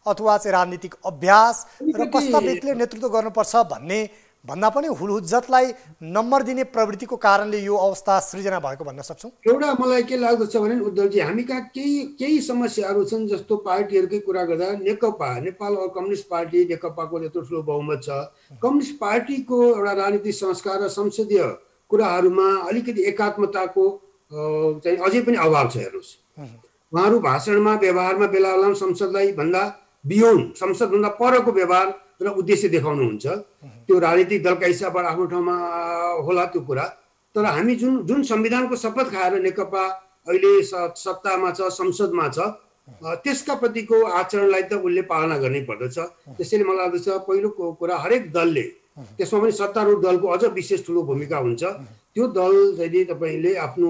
अथवा चाहिँ राजनीतिक अभ्यास र कस्ता व्यक्तिले नेतृत्व गर्नुपर्छ भन्ने भन्दा पनि हुलहुज्जतलाई नम्बर दिने प्रवृत्तिको कारणले यो अवस्था सृजना भएको भन्न सक्छौँ। एउटा मलाई के लाग्दछ भने उद्धवजी हामी कहाँ केही समस्याहरू छन्। जस्तो पार्टीहरूकै कुरा गर्दा नेकपा नेपाल कम्युनिस्ट पार्टी नेकपाको त्यत्रो ठुलो बहुमत छ। कम्युनिस्ट पार्टीको एउटा राजनीतिक संस्कार र संसदीय कुराहरूमा अलिकति एकात्मताको चाहिँ अझै पनि अभाव छ। हेर्नुहोस् उहाँहरू भाषणमा व्यवहारमा बेला बेलामा संसदलाई भन्दा बियोन्ड संसदभन्दा परको व्यवहार र उद्देश्य देखाउनुहुन्छ। त्यो राजनीतिक दलका हिसाबबाट आफ्नो ठाउँमा होला त्यो कुरा, तर हामी जुन संविधानको शपथ खाएर नेकपा अहिले सत्तामा छ संसदमा छ त्यसका प्रतिको आचरणलाई त उसले पालना गर्नै पर्दछ। त्यसैले मलाई लाग्दछ पहिलो कुरा हरेक दलले, त्यसमा पनि सत्तारूढ दलको अझ विशेष ठुलो भूमिका हुन्छ। त्यो दल यदि तपाईँले आफ्नो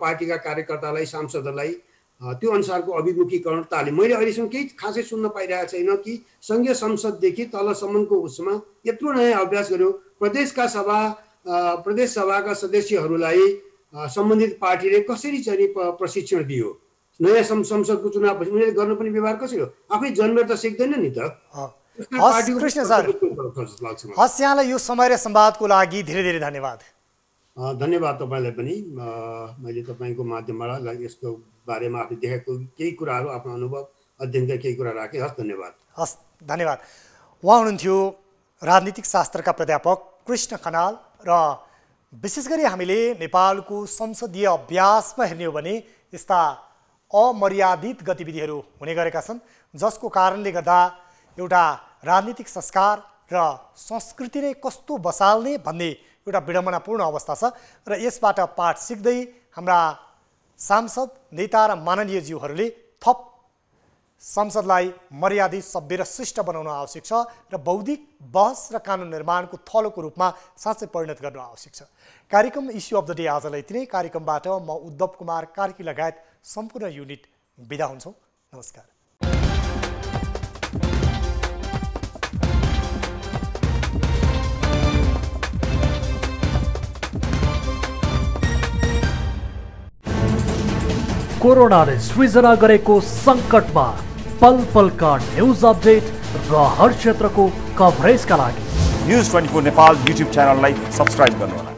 पार्टीका कार्यकर्तालाई सांसदहरूलाई त्यो अनुसारको अभिमुखीकरण तालिम मैले अहिलेसम्म केही खासै सुन्न पाइरहेको छैन कि सङ्घीय संसददेखि तलसम्मको उसमा यत्रो नयाँ अभ्यास गर्यो। प्रदेश सभाका सदस्यहरूलाई सम्बन्धित पार्टीले कसरी चाहिँ प्रशिक्षण दियो, नयाँ संसदको चुनावपछि उनीहरूले गर्नुपर्ने व्यवहार कसरी हो, आफै जन्मेर त सिक्दैन नि त। कृष्ण सर हस्, यहाँलाई यो समय र संवादको लागि धेरै धेरै धन्यवाद। धन्यवाद तपाईँलाई पनि। मैले तपाईँको माध्यमबाट यसको बारेमा आफूले देखेको केही कुराहरू आफ्नो अनुभव अध्ययनका केही कुरा राखेँ। हस् धन्यवाद। हस् धन्यवाद। उहाँ हुनुहुन्थ्यो राजनीतिक शास्त्रका प्राध्यापक कृष्ण खनाल। र विशेष गरी हामीले नेपालको संसदीय अभ्यासमा हेर्ने हो भने यस्ता अमर्यादित गतिविधिहरू हुने गरेका छन्, जसको कारणले गर्दा एउटा राजनीतिक संस्कार र संस्कृति नै कस्तो बसाल्ने भन्ने एउटा विडम्बनापूर्ण अवस्था छ। र यसबाट पाठ सिक्दै हाम्रा सांसद नेता र माननीय ज्यूहरूले थप संसदलाई मर्यादित, सभ्य र शिष्ट बनाउन आवश्यक छ र बौद्धिक बहस र कानुन निर्माणको थलोको रूपमा साँच्चै परिणत गर्नु आवश्यक छ। कार्यक्रम इस्यु अफ द डे आजलाई यति नै। कार्यक्रमबाट म उद्धव कुमार कार्की लगायत सम्पूर्ण युनिट बिदा हुन्छौँ। नमस्कार। कोरोनाले सृजना गरेको सङ्कटमा पल पलका न्युज अपडेट र हर क्षेत्रको कभरेजका लागि न्युज 24 नेपाल युट्युब च्यानललाई सब्स्क्राइब गर्नुहोला।